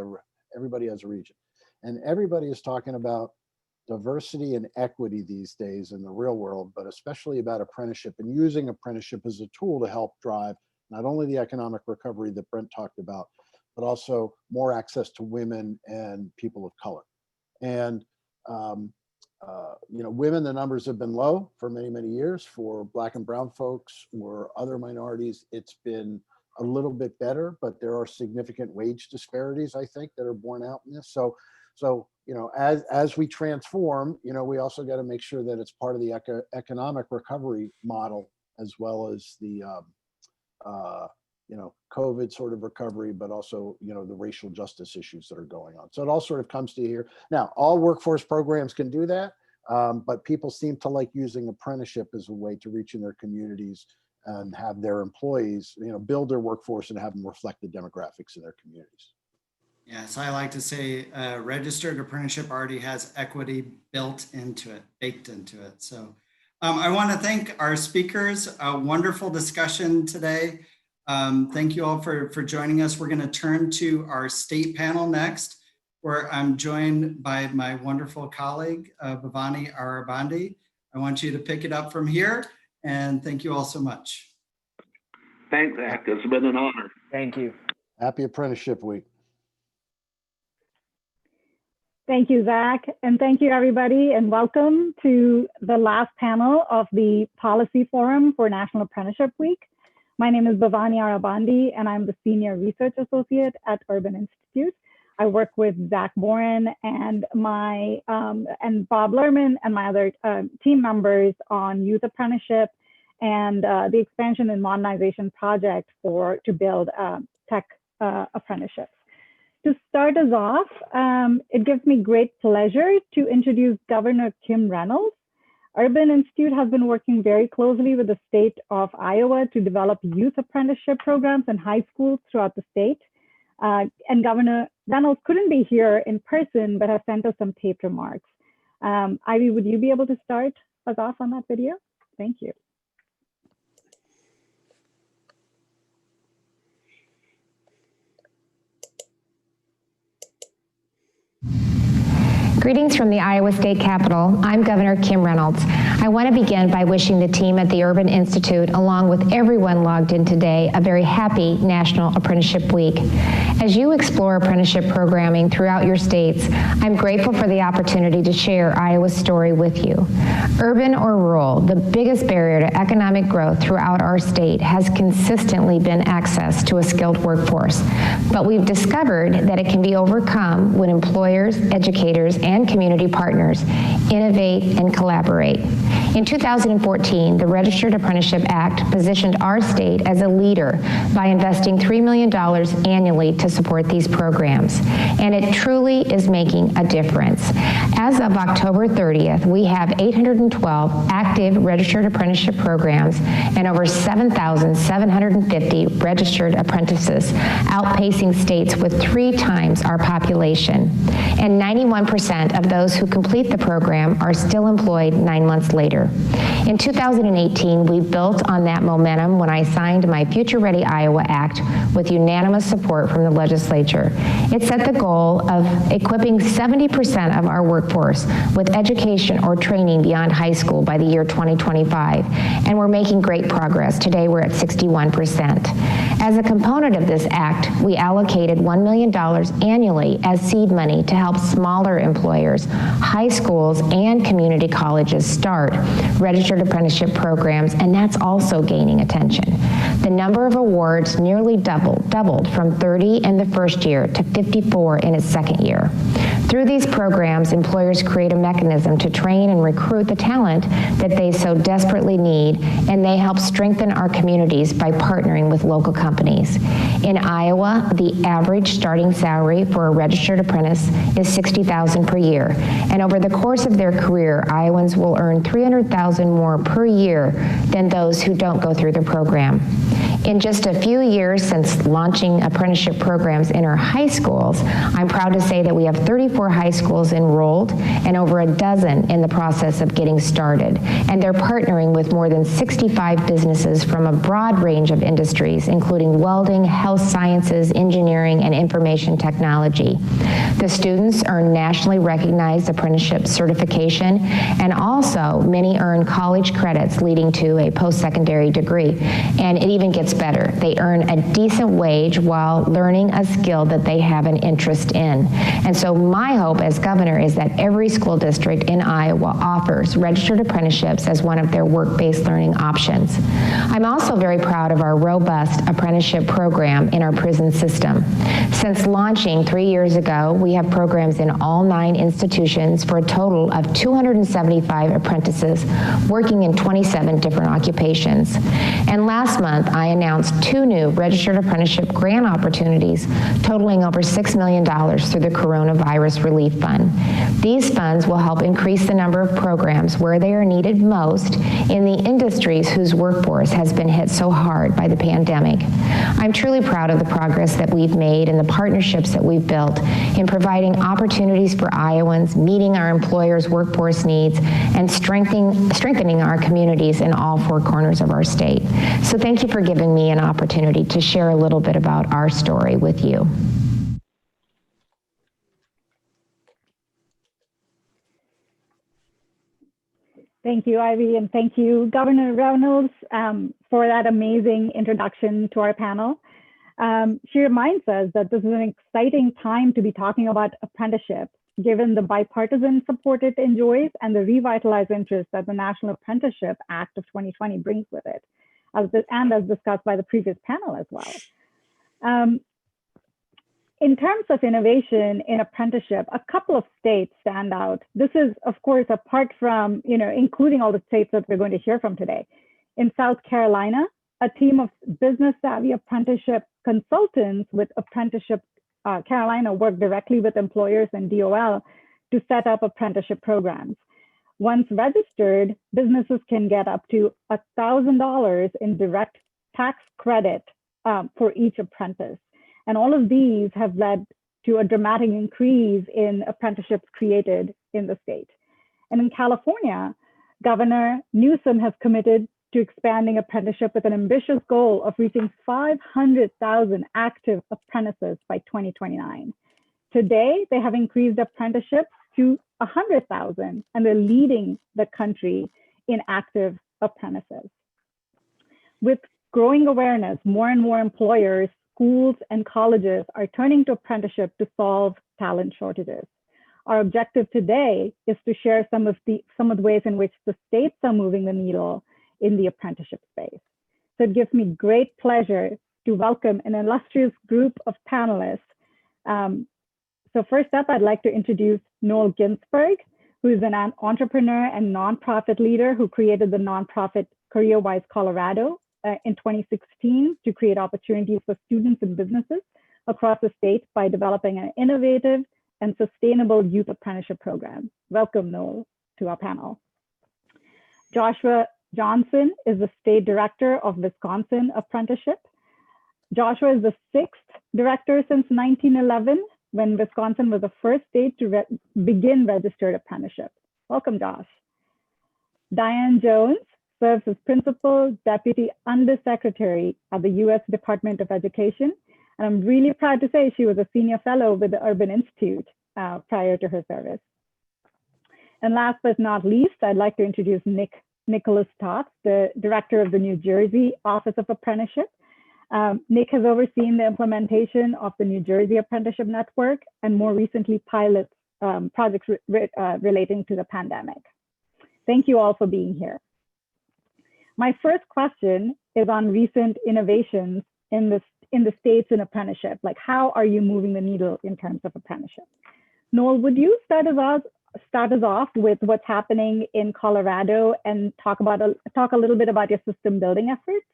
everybody has a reason. And everybody is talking about diversity and equity these days in the real world, but especially about apprenticeship and using apprenticeship as a tool to help drive not only the economic recovery that Brent talked about, but also more access to women and people of color. And, you know, women, the numbers have been low for many, many years. For Black and brown folks or other minorities, it's been a little bit better, but there are significant wage disparities, I think, that are borne out in this. So, you know, as we transform, you know, we also got to make sure that it's part of the economic recovery model, as well as the, you know, COVID sort of recovery, but also, you know, the racial justice issues that are going on. So it all sort of comes to here. Now, all workforce programs can do that, but people seem to like using apprenticeship as a way to reach in their communities and have their employees, you know, build their workforce and have them reflect the demographics in their communities. Yes, I like to say registered apprenticeship already has equity built into it, baked into it. So I want to thank our speakers. A wonderful discussion today. Thank you all for joining us. We're going to turn to our state panel next, where I'm joined by my wonderful colleague, Bhavani Arabandi. I want you to pick it up from here, and thank you all so much. Thanks, Zach. It's been an honor. Thank you. Happy Apprenticeship Week. Thank you, Zach, and thank you, everybody, and welcome to the last panel of the Policy Forum for National Apprenticeship Week. My name is Bhavani Arabandi, and I'm the Senior Research Associate at Urban Institute. I work with Zach Boren and and Bob Lerman and my other team members on youth apprenticeship and the expansion and modernization project to build tech apprenticeships. To start us off, it gives me great pleasure to introduce Governor Kim Reynolds. Urban Institute has been working very closely with the state of Iowa to develop youth apprenticeship programs in high schools throughout the state. And Governor Reynolds couldn't be here in person, but has sent us some taped remarks. Ivy, would you be able to start us off on that video? Thank you. Greetings from the Iowa State Capitol. I'm Governor Kim Reynolds. I want to begin by wishing the team at the Urban Institute, along with everyone logged in today, a very happy National Apprenticeship Week. As you explore apprenticeship programming throughout your states, I'm grateful for the opportunity to share Iowa's story with you. Urban or rural, the biggest barrier to economic growth throughout our state has consistently been access to a skilled workforce. But we've discovered that it can be overcome when employers, educators, and community partners innovate and collaborate. In 2014, the Registered Apprenticeship Act positioned our state as a leader by investing $3 million annually to support these programs, and it truly is making a difference. As of October 30th, we have 812 active registered apprenticeship programs and over 7,750 registered apprentices, outpacing states with 3 times our population. And 91% of those who complete the program are still employed 9 months later. In 2018, we built on that momentum when I signed my Future Ready Iowa Act with unanimous support from the legislature. It set the goal of equipping 70% of our workforce with education or training beyond high school by the year 2025, and we're making great progress. Today, we're at 61%. As a component of this act, we allocated $1 million annually as seed money to help smaller employers, high schools, and community colleges start registered apprenticeship programs, and that's also gaining attention. The number of awards nearly doubled from 30 in the first year to 54 in its second year. Through these programs, employers create a mechanism to train and recruit the talent that they so desperately need, and they help strengthen our communities by partnering with local companies. In Iowa, the average starting salary for a registered apprentice is $60,000 per year, and over the course of their career, Iowans will earn $300,000 more per year than those who don't go through the program. In just a few years since launching apprenticeship programs in our high schools, I'm proud to say that we have 34 high schools enrolled and over a dozen in the process of getting started. And they're partnering with more than 65 businesses from a broad range of industries, including welding, health sciences, engineering, and information technology. The students earn nationally recognized apprenticeship certification, and also many earn college credits leading to a post-secondary degree. And it even gets better. They earn a decent wage while learning a skill that they have an interest in. And so my hope as governor is that every school district in Iowa offers registered apprenticeships as one of their work-based learning options. I'm also very proud of our robust apprenticeship program in our prison system. Since launching 3 years ago, we have programs in all 9 institutions for a total of 275 apprentices working in 27 different occupations. And last month, I announced 2 new registered apprenticeship grant opportunities totaling over $6 million through the Coronavirus Relief Fund. These funds will help increase the number of programs where they are needed most in the industries whose workforce has been hit so hard by the pandemic. I'm truly proud of the progress that we've made and the partnerships that we've built in providing opportunities for Iowans, meeting our employers' workforce needs, and strengthening our communities in all 4 corners of our state. So thank you for giving me an opportunity to share a little bit about our story with you. Thank you, Ivy, and thank you, Governor Reynolds, for that amazing introduction to our panel. She reminds us that this is an exciting time to be talking about apprenticeships, given the bipartisan support it enjoys and the revitalized interest that the National Apprenticeship Act of 2020 brings with it, and as discussed by the previous panel as well. In terms of innovation in apprenticeship, a couple of states stand out. This is, of course, apart from, including all the states that we're going to hear from today. In South Carolina, a team of business savvy apprenticeship consultants with Apprenticeship Carolina work directly with employers and DOL to set up apprenticeship programs. Once registered, businesses can get up to $1,000 in direct tax credit for each apprentice. And all of these have led to a dramatic increase in apprenticeships created in the state. And in California, Governor Newsom has committed to expanding apprenticeship with an ambitious goal of reaching 500,000 active apprentices by 2029. Today, they have increased apprenticeships to 100,000, and they're leading the country in active apprentices. With growing awareness, more and more employers, schools, and colleges are turning to apprenticeship to solve talent shortages. Our objective today is to share some of the ways in which the states are moving the needle in the apprenticeship space. So it gives me great pleasure to welcome an illustrious group of panelists, So first up, I'd like to introduce Noel Ginsberg, who is an entrepreneur and nonprofit leader who created the nonprofit CareerWise Colorado in 2016 to create opportunities for students and businesses across the state by developing an innovative and sustainable youth apprenticeship program. Welcome, Noel, to our panel. Joshua Johnson is the state director of Wisconsin Apprenticeship. Joshua is the 6th director since 1911, when Wisconsin was the first state to begin registered apprenticeship. Welcome, Josh. Diane Jones serves as Principal Deputy Undersecretary at the U.S. Department of Education. And I'm really proud to say she was a senior fellow with the Urban Institute prior to her service. And last but not least, I'd like to introduce Nicholas Tots, the director of the New Jersey Office of Apprenticeship. Nick has overseen the implementation of the New Jersey Apprenticeship Network and more recently pilot projects relating to the pandemic. Thank you all for being here. My first question is on recent innovations in the states in apprenticeship. Like, how are you moving the needle in terms of apprenticeship? Noel, would you start us off with what's happening in Colorado and talk a little bit about your system building efforts?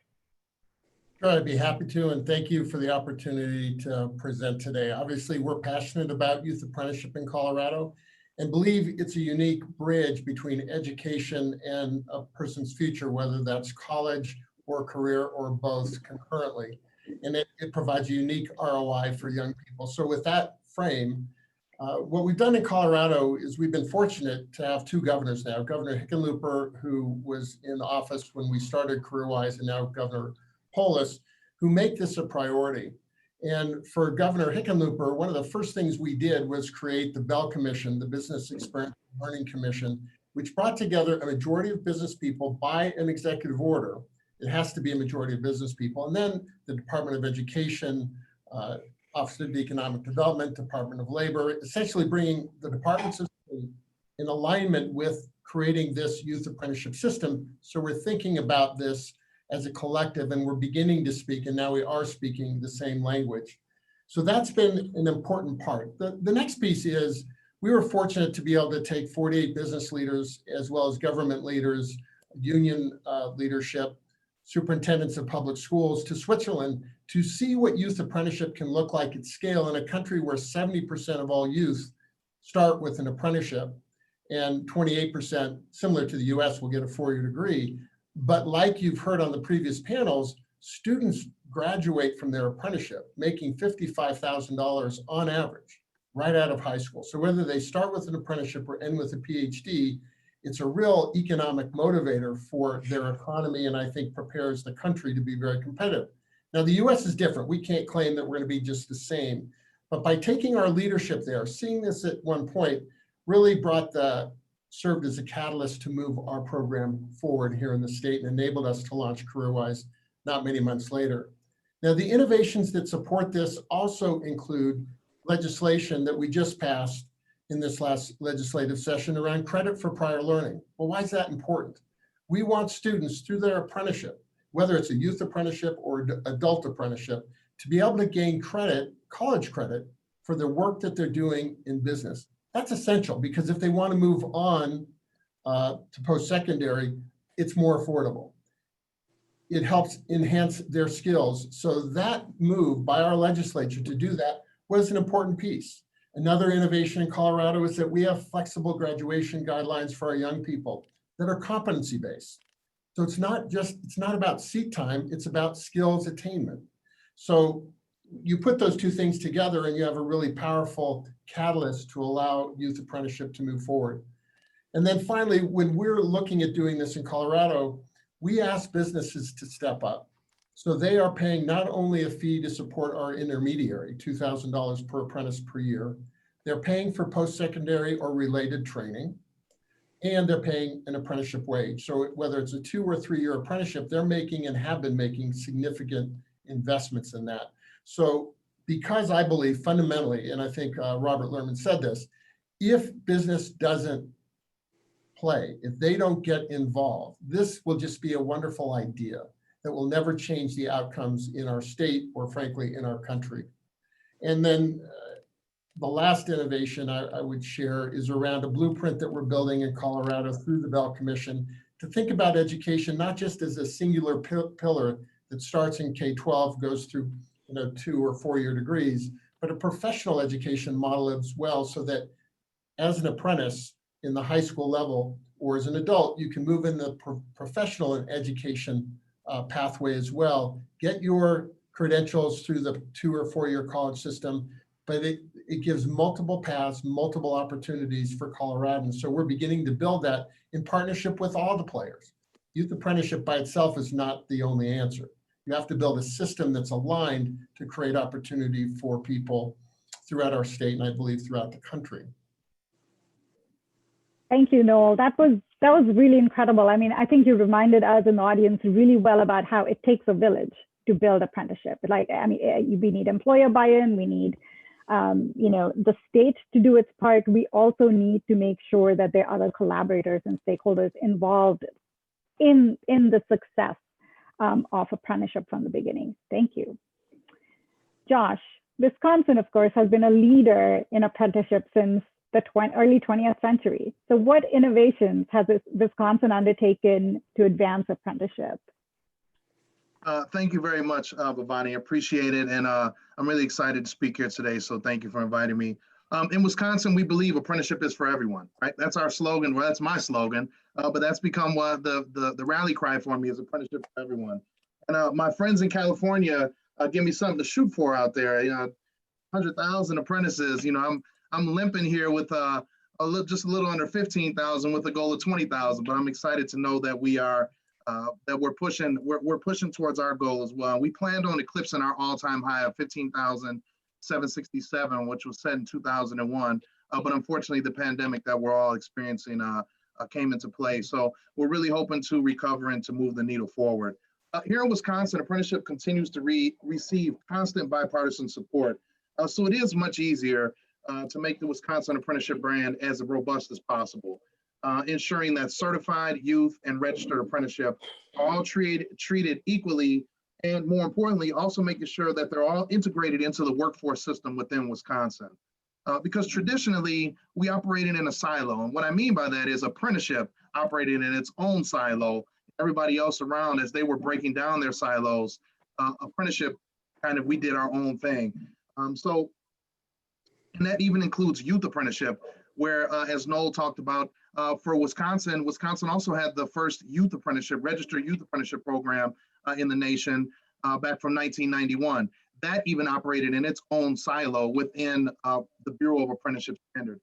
Sure, I'd be happy to, and thank you for the opportunity to present today. Obviously, we're passionate about youth apprenticeship in Colorado and believe it's a unique bridge between education and a person's future, whether that's college or career or both concurrently. And it provides a unique ROI for young people. So with that frame, what we've done in Colorado is we've been fortunate to have 2 governors now, Governor Hickenlooper, who was in office when we started CareerWise, and now Governor Polis, who make this a priority. And for Governor Hickenlooper, one of the first things we did was create the Bell Commission, the Business Experience Learning Commission, which brought together a majority of business people by an executive order. It has to be a majority of business people. And then the Department of Education, Office of Economic Development, Department of Labor, essentially bringing the departments of state in alignment with creating this youth apprenticeship system. So we're thinking about this as a collective, and we're beginning to speak, and now we are speaking the same language. So that's been an important part. The next piece is we were fortunate to be able to take 48 business leaders, as well as government leaders, union leadership, superintendents of public schools to Switzerland to see what youth apprenticeship can look like at scale in a country where 70% of all youth start with an apprenticeship, and 28%, similar to the US, will get a 4-year degree. But like you've heard on the previous panels, students graduate from their apprenticeship making $55,000 on average right out of high school. So whether they start with an apprenticeship or end with a PhD, it's a real economic motivator for their economy, and I think prepares the country to be very competitive. Now, the US is different. We can't claim that we're going to be just the same. But by taking our leadership there, seeing this at one point, really served as a catalyst to move our program forward here in the state and enabled us to launch CareerWise not many months later. Now, the innovations that support this also include legislation that we just passed in this last legislative session around credit for prior learning. Well, why is that important? We want students through their apprenticeship, whether it's a youth apprenticeship or adult apprenticeship, to be able to gain credit, college credit, for the work that they're doing in business. That's essential because if they want to move on to post-secondary, it's more affordable. It helps enhance their skills. So that move by our legislature to do that was an important piece. Another innovation in Colorado is that we have flexible graduation guidelines for our young people that are competency-based. So it's not about seat time, it's about skills attainment. So you put those 2 things together and you have a really powerful catalyst to allow youth apprenticeship to move forward. And then finally, when we're looking at doing this in Colorado, we ask businesses to step up. So they are paying not only a fee to support our intermediary, $2,000 per apprentice per year, they're paying for post-secondary or related training, and they're paying an apprenticeship wage. So whether it's a 2 or 3-year apprenticeship, they're making and have been making significant investments in that. So because I believe fundamentally, and I think Robert Lerman said this, if business doesn't play, if they don't get involved, this will just be a wonderful idea that will never change the outcomes in our state or frankly in our country. And then the last innovation I would share is around a blueprint that we're building in Colorado through the Bell Commission to think about education, not just as a singular pillar that starts in K-12, goes through 2 or 4 year degrees, but a professional education model as well, so that as an apprentice in the high school level or as an adult, you can move in the professional and education pathway as well. Get your credentials through the 2 or 4 year college system, but it gives multiple paths, multiple opportunities for Coloradans. So we're beginning to build that in partnership with all the players. Youth apprenticeship by itself is not the only answer. You have to build a system that's aligned to create opportunity for people throughout our state, and I believe throughout the country. Thank you, Noel. That was really incredible. I mean, I think you reminded us in the audience really well about how it takes a village to build apprenticeship. Like, I mean, we need employer buy-in, we need the state to do its part. We also need to make sure that there are other collaborators and stakeholders involved in the success of apprenticeship from the beginning. Thank you. Josh, Wisconsin, of course, has been a leader in apprenticeship since the early 20th century. So what innovations has Wisconsin undertaken to advance apprenticeship? Thank you very much, Bhavani. I appreciate it. And I'm really excited to speak here today. So thank you for inviting me. In Wisconsin, we believe apprenticeship is for everyone, right? That's our slogan. Well, that's my slogan, but that's become the rally cry for me is apprenticeship for everyone. And my friends in California give me something to shoot for out there. 100,000 apprentices. I'm limping here with just a little under 15,000 with a goal of 20,000. But I'm excited to know that we are we're pushing towards our goal as well. We planned on eclipsing our all-time high of 15,767, which was set in 2001. But unfortunately, the pandemic that we're all experiencing came into play. So we're really hoping to recover and to move the needle forward. Here in Wisconsin, apprenticeship continues to receive constant bipartisan support. So it is much easier to make the Wisconsin apprenticeship brand as robust as possible. Ensuring that certified, youth, and registered apprenticeship are all treated equally, and more importantly, also making sure that they're all integrated into the workforce system within Wisconsin. Because traditionally, we operated in a silo, and what I mean by that is apprenticeship operated in its own silo. Everybody else around, as they were breaking down their silos, apprenticeship we did our own thing. And that even includes youth apprenticeship, where, as Noel talked about, for Wisconsin also had the first registered youth apprenticeship program in the nation back from 1991. That even operated in its own silo within the Bureau of Apprenticeship Standards.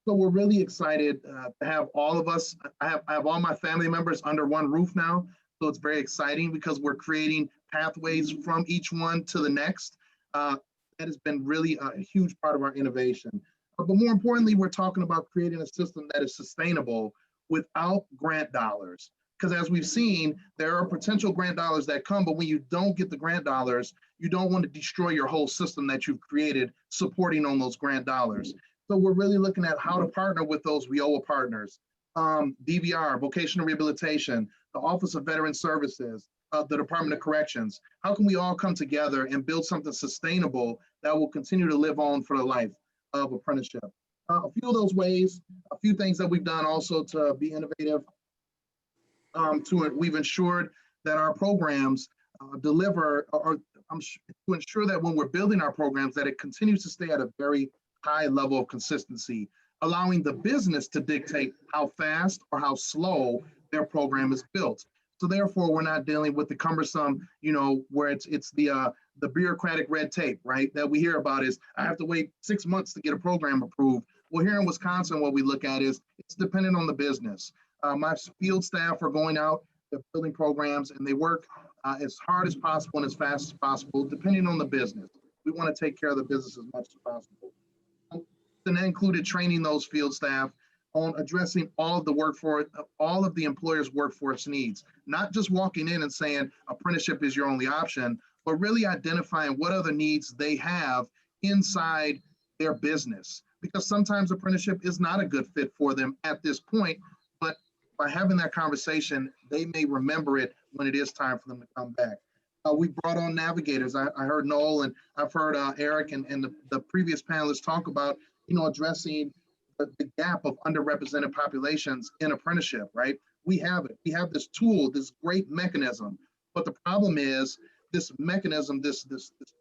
So we're really excited to have all of us. I have all my family members under one roof now. So it's very exciting because we're creating pathways from each one to the next. That has been really a huge part of our innovation. But more importantly, we're talking about creating a system that is sustainable without grant dollars. Because as we've seen, there are potential grant dollars that come, but when you don't get the grant dollars, you don't want to destroy your whole system that you've created supporting on those grant dollars. So we're really looking at how to partner with those WIOA partners, DVR, Vocational Rehabilitation, the Office of Veteran Services, the Department of Corrections. How can we all come together and build something sustainable that will continue to live on for the life of apprenticeship? A few of those ways, a few things that we've done also to be innovative. We've ensured that our programs deliver, or to ensure that when we're building our programs, that it continues to stay at a very high level of consistency, allowing the business to dictate how fast or how slow their program is built. So therefore, we're not dealing with the cumbersome, where it's the bureaucratic red tape, right? That we hear about is, I have to wait 6 months to get a program approved. Well, here in Wisconsin, what we look at is it's dependent on the business. My field staff are going out, they're building programs, and they work as hard as possible and as fast as possible, depending on the business. We want to take care of the business as much as possible. And that included training those field staff on addressing all of the workforce, all of the employer's workforce needs, not just walking in and saying apprenticeship is your only option, but really identifying what other needs they have inside their business. Because sometimes apprenticeship is not a good fit for them at this point, but by having that conversation, they may remember it when it is time for them to come back. We brought on navigators. I heard Noel and I've heard Eric and the previous panelists talk about, addressing the gap of underrepresented populations in apprenticeship, right? We have it. We have this tool, this great mechanism. But the problem is this mechanism, this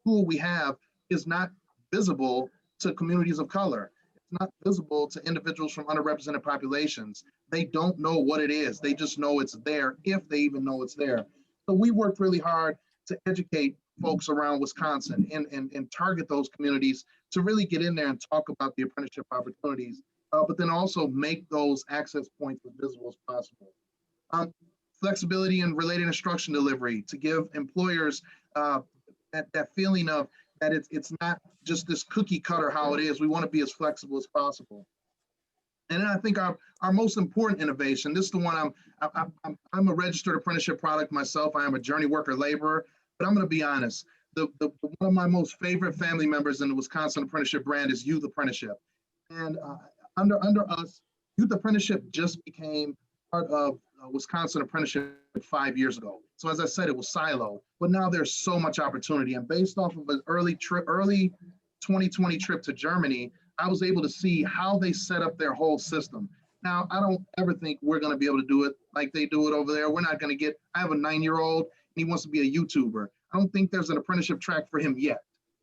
tool we have is not visible to communities of color. It's not visible to individuals from underrepresented populations. They don't know what it is. They just know it's there, if they even know it's there. So we worked really hard to educate folks around Wisconsin and target those communities to really get in there and talk about the apprenticeship opportunities, but then also make those access points as visible as possible. Flexibility in related instruction delivery to give employers that feeling of that it's not just this cookie cutter how it is. We want to be as flexible as possible. And then I think our most important innovation, this is the one I'm a registered apprenticeship product myself. I am a journey worker laborer, but I'm going to be honest. One of my most favorite family members in the Wisconsin apprenticeship brand is youth apprenticeship. And under us, youth apprenticeship just became part of Wisconsin apprenticeship 5 years ago. So as I said, it was siloed, but now there's so much opportunity. And based off of an early 2020 trip to Germany, I was able to see how they set up their whole system. Now, I don't ever think we're going to be able to do it like they do it over there. We're not going to get, I have a 9-year-old and he wants to be a YouTuber. I don't think there's an apprenticeship track for him yet.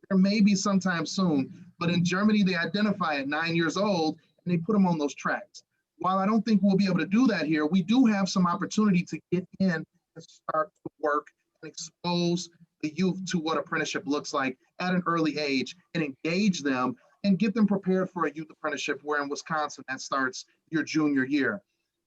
There may be sometime soon, but in Germany, they identify at 9 years old and they put them on those tracks. While I don't think we'll be able to do that here, we do have some opportunity to get in and start to work and expose the youth to what apprenticeship looks like at an early age and engage them and get them prepared for a youth apprenticeship, where in Wisconsin, that starts your junior year.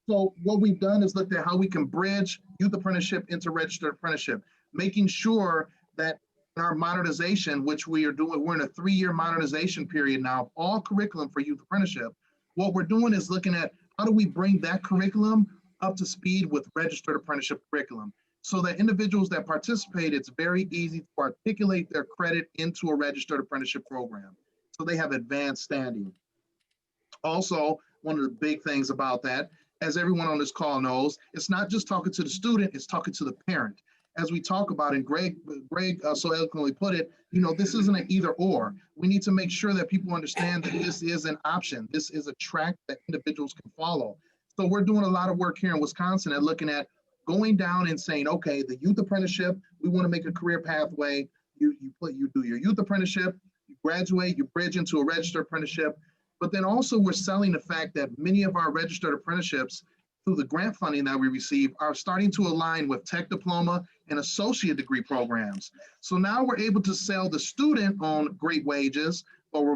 So what we've done is looked at how we can bridge youth apprenticeship into registered apprenticeship, making sure that in our modernization, which we are doing, we're in a 3-year modernization period now of all curriculum for youth apprenticeship. What we're doing is looking at how do we bring that curriculum up to speed with registered apprenticeship curriculum, so that individuals that participate, it's very easy to articulate their credit into a registered apprenticeship program, so they have advanced standing. Also, one of the big things about that, as everyone on this call knows, it's not just talking to the student, it's talking to the parent. As we talk about, and Greg so eloquently put it, this isn't an either or. We need to make sure that people understand that this is an option. This is a track that individuals can follow. So we're doing a lot of work here in Wisconsin at looking at going down and saying, okay, the youth apprenticeship, we want to make a career pathway. You do your youth apprenticeship, you graduate, you bridge into a registered apprenticeship. But then also we're selling the fact that many of our registered apprenticeships, through the grant funding that we receive, are starting to align with tech diploma and associate degree programs. So now we're able to sell the student on great wages, but we're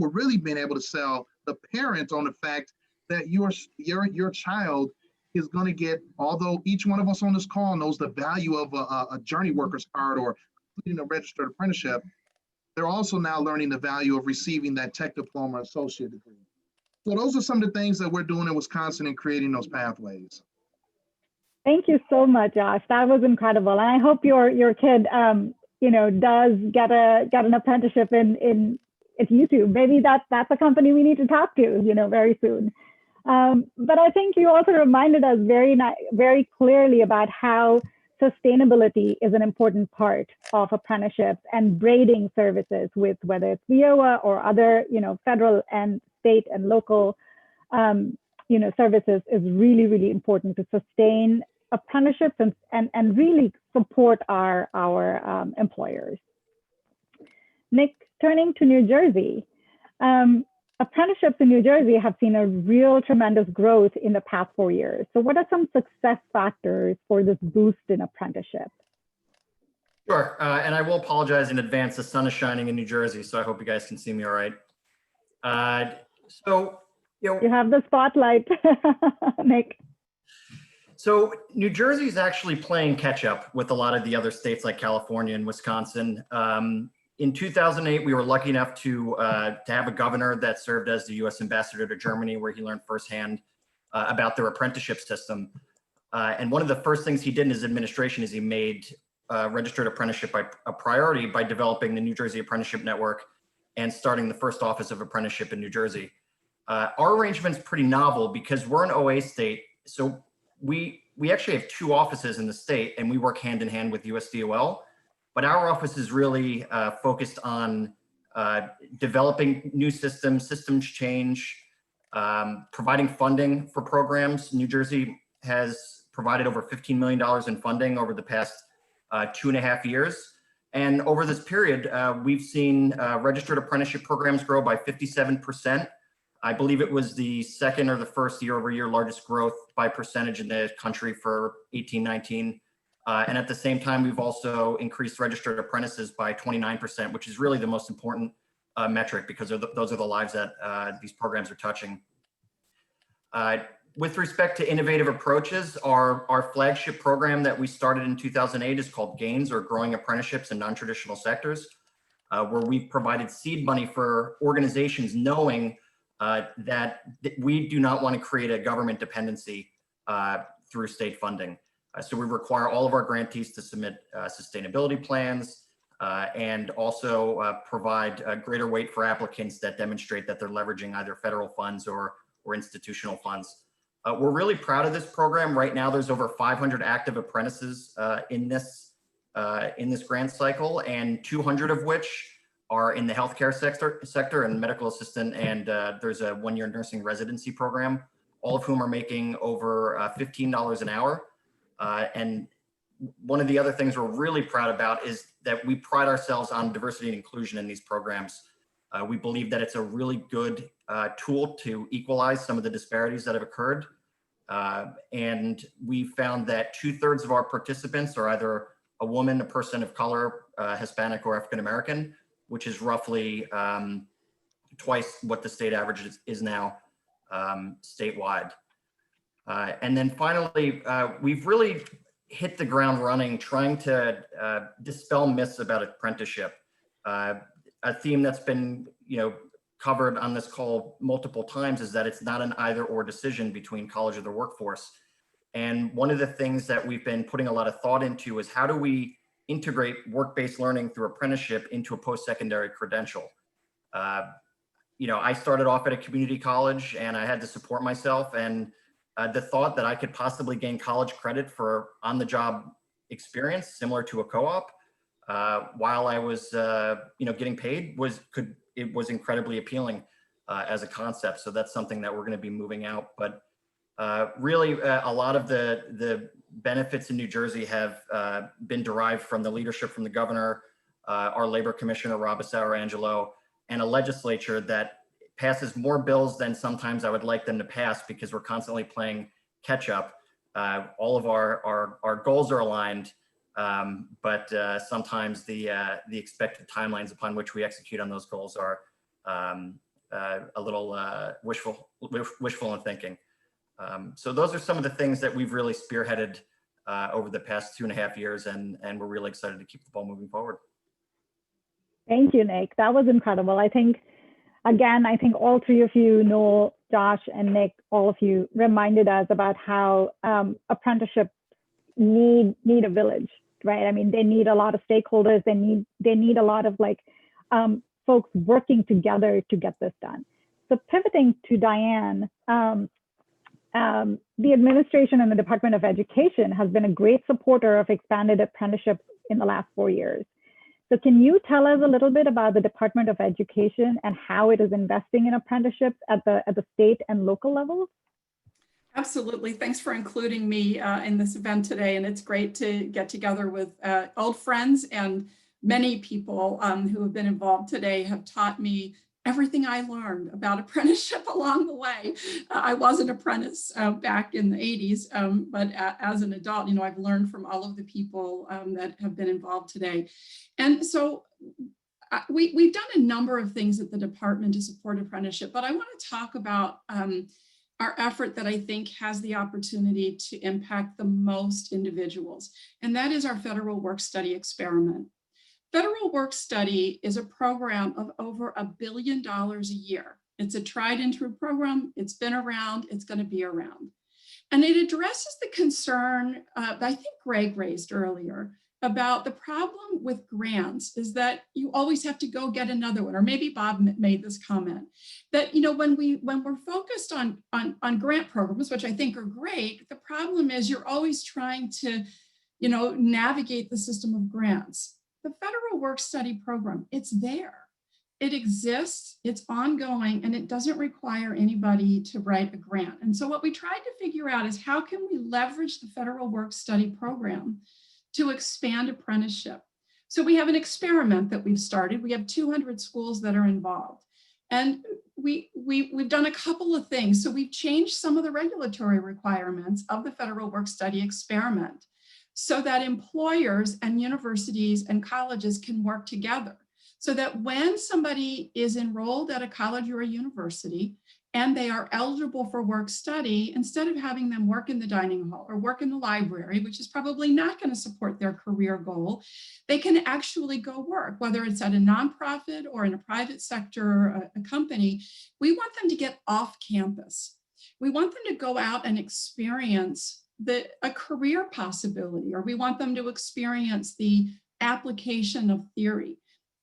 really being able to sell the parent on the fact that your child is going to get, although each one of us on this call knows the value of a journey worker's card or completing a registered apprenticeship, they're also now learning the value of receiving that tech diploma associate degree. So those are some of the things that we're doing in Wisconsin in creating those pathways. Thank you so much, Josh. That was incredible. And I hope your kid, does get an apprenticeship in YouTube. Maybe that's a company we need to talk to, very soon. But I think you also reminded us very clearly about how sustainability is an important part of apprenticeships and braiding services with whether it's WIOA or other, federal and state and local, services is really, really important to sustain apprenticeships and really support our employers. Nick, turning to New Jersey, apprenticeships in New Jersey have seen a real tremendous growth in the past 4 years. So what are some success factors for this boost in apprenticeship? Sure, and I will apologize in advance. The sun is shining in New Jersey, so I hope you guys can see me all right. You have the spotlight, Nick. So New Jersey is actually playing catch up with a lot of the other states like California and Wisconsin. In 2008, we were lucky enough to have a governor that served as the U.S. ambassador to Germany, where he learned firsthand about their apprenticeship system. And one of the first things he did in his administration is he made registered apprenticeship a priority by developing the New Jersey Apprenticeship Network and starting the first office of apprenticeship in New Jersey. Our arrangement's pretty novel because we're an OA state, so we actually have 2 offices in the state, and we work hand in hand with USDOL. but our office is really focused on developing new systems change, providing funding for programs. New Jersey has provided over $15 million in funding over the past 2.5 years. And over this period, we've seen registered apprenticeship programs grow by 57%. I believe it was the second or the first year-over-year largest growth by percentage in the country for 18-19. And at the same time, we've also increased registered apprentices by 29%, which is really the most important metric because those are the lives that these programs are touching. With respect to innovative approaches, our flagship program that we started in 2008 is called GAINS, or Growing Apprenticeships in Non-Traditional Sectors, where we've provided seed money for organizations knowing that we do not want to create a government dependency through state funding. So we require all of our grantees to submit sustainability plans and also provide a greater weight for applicants that demonstrate that they're leveraging either federal funds or institutional funds. We're really proud of this program. Right now, there's over 500 active apprentices in this grant cycle, and 200 of which are in the healthcare sector and medical assistant, and there's a one-year nursing residency program, all of whom are making over $15 an hour. And one of the other things we're really proud about is that we pride ourselves on diversity and inclusion in these programs. We believe that it's a really good tool to equalize some of the disparities that have occurred. And we found that 2/3 of our participants are either a woman, a person of color, Hispanic, or African American, which is roughly twice what the state average is now statewide. And then finally, we've really hit the ground running trying to dispel myths about apprenticeship. A theme that's been covered on this call multiple times is that it's not an either or decision between college or the workforce. And one of the things that we've been putting a lot of thought into is how do we integrate work-based learning through apprenticeship into a post-secondary credential. I started off at a community college and I had to support myself, and the thought that I could possibly gain college credit for on-the-job experience similar to a co-op while I was getting paid was incredibly appealing as a concept. So that's something that we're going to be moving out. But really, a lot of the benefits in New Jersey have been derived from the leadership from the governor, our labor commissioner, Rob Angelo, and a legislature that passes more bills than sometimes I would like them to pass because we're constantly playing catch up. All of our goals are aligned, but sometimes the expected timelines upon which we execute on those goals are a little wishful in thinking. So those are some of the things that we've really spearheaded over the past 2.5 years, and we're really excited to keep the ball moving forward. Thank you, Nick. That was incredible. I think all three of you, Noel, Josh, and Nick, all of you reminded us about how apprenticeships need a village, right? I mean, they need a lot of stakeholders. They need a lot of folks working together to get this done. So pivoting to Diane, the administration and the Department of Education has been a great supporter of expanded apprenticeships in the last 4 years. So can you tell us a little bit about the Department of Education and how it is investing in apprenticeships at the state and local levels? Absolutely. Thanks for including me in this event today. And it's great to get together with old friends, and many people who have been involved today have taught me everything I learned about apprenticeship along the way. I was an apprentice back in the 80s, but as an adult, I've learned from all of the people that have been involved today. And so we've done a number of things at the department to support apprenticeship, but I want to talk about our effort that I think has the opportunity to impact the most individuals, and that is our federal work-study experiment. Federal Work-Study is a program of over $1 billion a year. It's a tried and true program. It's been around. It's going to be around. And it addresses the concern that I think Greg raised earlier about the problem with grants is that you always have to go get another one, or maybe Bob made this comment, that when we're focused on grant programs, which I think are great, the problem is you're always trying to navigate the system of grants. The federal work-study program, it's there. It exists, it's ongoing, and it doesn't require anybody to write a grant. And so what we tried to figure out is how can we leverage the federal work-study program to expand apprenticeship? So we have an experiment that we've started. We have 200 schools that are involved. And we've done a couple of things. So we've changed some of the regulatory requirements of the federal work-study experiment so that employers and universities and colleges can work together. So that when somebody is enrolled at a college or a university and they are eligible for work study, instead of having them work in the dining hall or work in the library, which is probably not going to support their career goal, they can actually go work, whether it's at a nonprofit or in a private sector or a company. We want them to get off campus. We want them to go out and experience a career possibility, or we want them to experience the application of theory.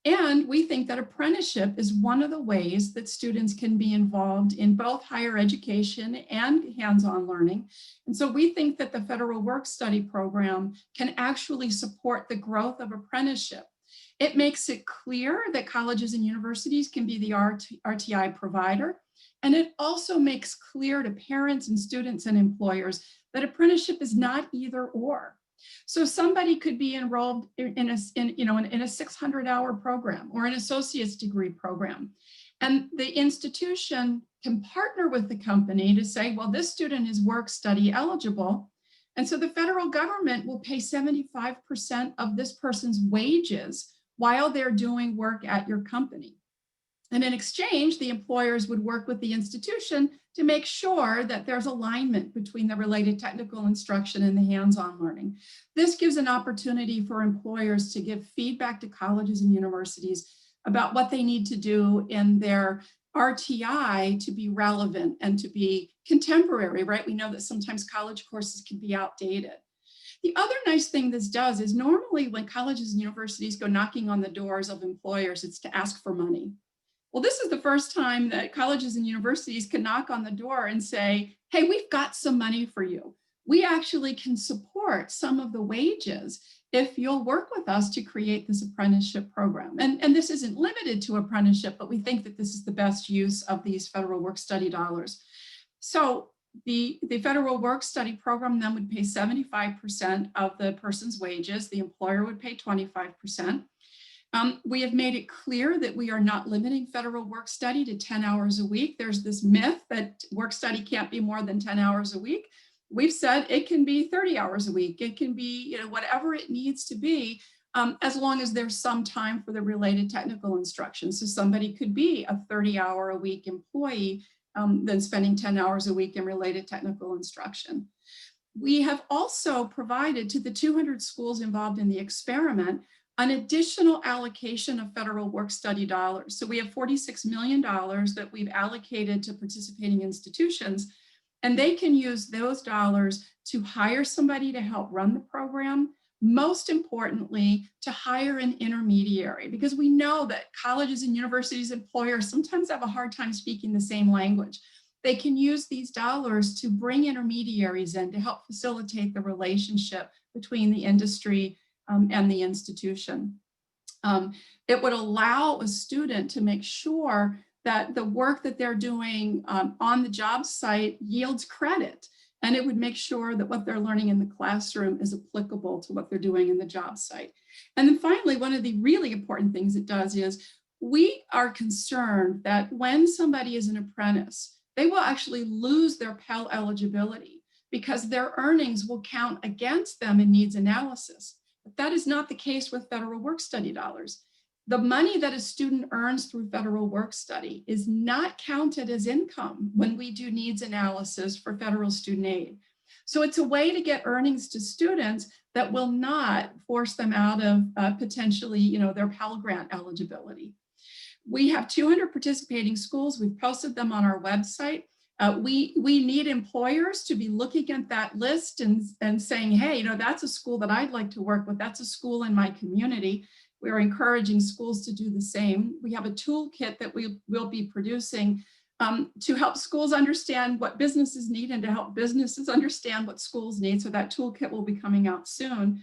And we think that apprenticeship is one of the ways that students can be involved in both higher education and hands-on learning. And so we think that the federal work-study program can actually support the growth of apprenticeship. It makes it clear that colleges and universities can be the RTI provider. And it also makes clear to parents and students and employers that apprenticeship is not either or. So somebody could be enrolled in a 600-hour program or an associate's degree program. And the institution can partner with the company to say, well, this student is work study eligible. And so the federal government will pay 75% of this person's wages while they're doing work at your company. And in exchange, the employers would work with the institution to make sure that there's alignment between the related technical instruction and the hands-on learning. This gives an opportunity for employers to give feedback to colleges and universities about what they need to do in their RTI to be relevant and to be contemporary, right? We know that sometimes college courses can be outdated. The other nice thing this does is normally when colleges and universities go knocking on the doors of employers, it's to ask for money. Well, this is the first time that colleges and universities can knock on the door and say, hey, we've got some money for you. We actually can support some of the wages if you'll work with us to create this apprenticeship program. And this isn't limited to apprenticeship, but we think that this is the best use of these federal work-study dollars. So the federal work-study program then would pay 75% of the person's wages. The employer would pay 25%. We have made it clear that we are not limiting federal work study to 10 hours a week. There's this myth that work study can't be more than 10 hours a week. We've said it can be 30 hours a week. It can be, whatever it needs to be, as long as there's some time for the related technical instruction. So somebody could be a 30-hour-a-week employee, then spending 10 hours a week in related technical instruction. We have also provided to the 200 schools involved in the experiment an additional allocation of federal work-study dollars. So we have $46 million that we've allocated to participating institutions, and they can use those dollars to hire somebody to help run the program. Most importantly, to hire an intermediary, because we know that colleges and universities employers sometimes have a hard time speaking the same language. They can use these dollars to bring intermediaries in to help facilitate the relationship between the industry and the institution. It would allow a student to make sure that the work that they're doing on the job site yields credit, and it would make sure that what they're learning in the classroom is applicable to what they're doing in the job site. And then finally, one of the really important things it does is we are concerned that when somebody is an apprentice, they will actually lose their Pell eligibility because their earnings will count against them in needs analysis. But that is not the case with federal work-study dollars. The money that a student earns through federal work-study is not counted as income when we do needs analysis for federal student aid. So it's a way to get earnings to students that will not force them out of potentially, their Pell Grant eligibility. We have 200 participating schools. We've posted them on our website. We need employers to be looking at that list and saying, hey, that's a school that I'd like to work with. That's a school in my community. We're encouraging schools to do the same. We have a toolkit that we will be producing to help schools understand what businesses need and to help businesses understand what schools need. So that toolkit will be coming out soon.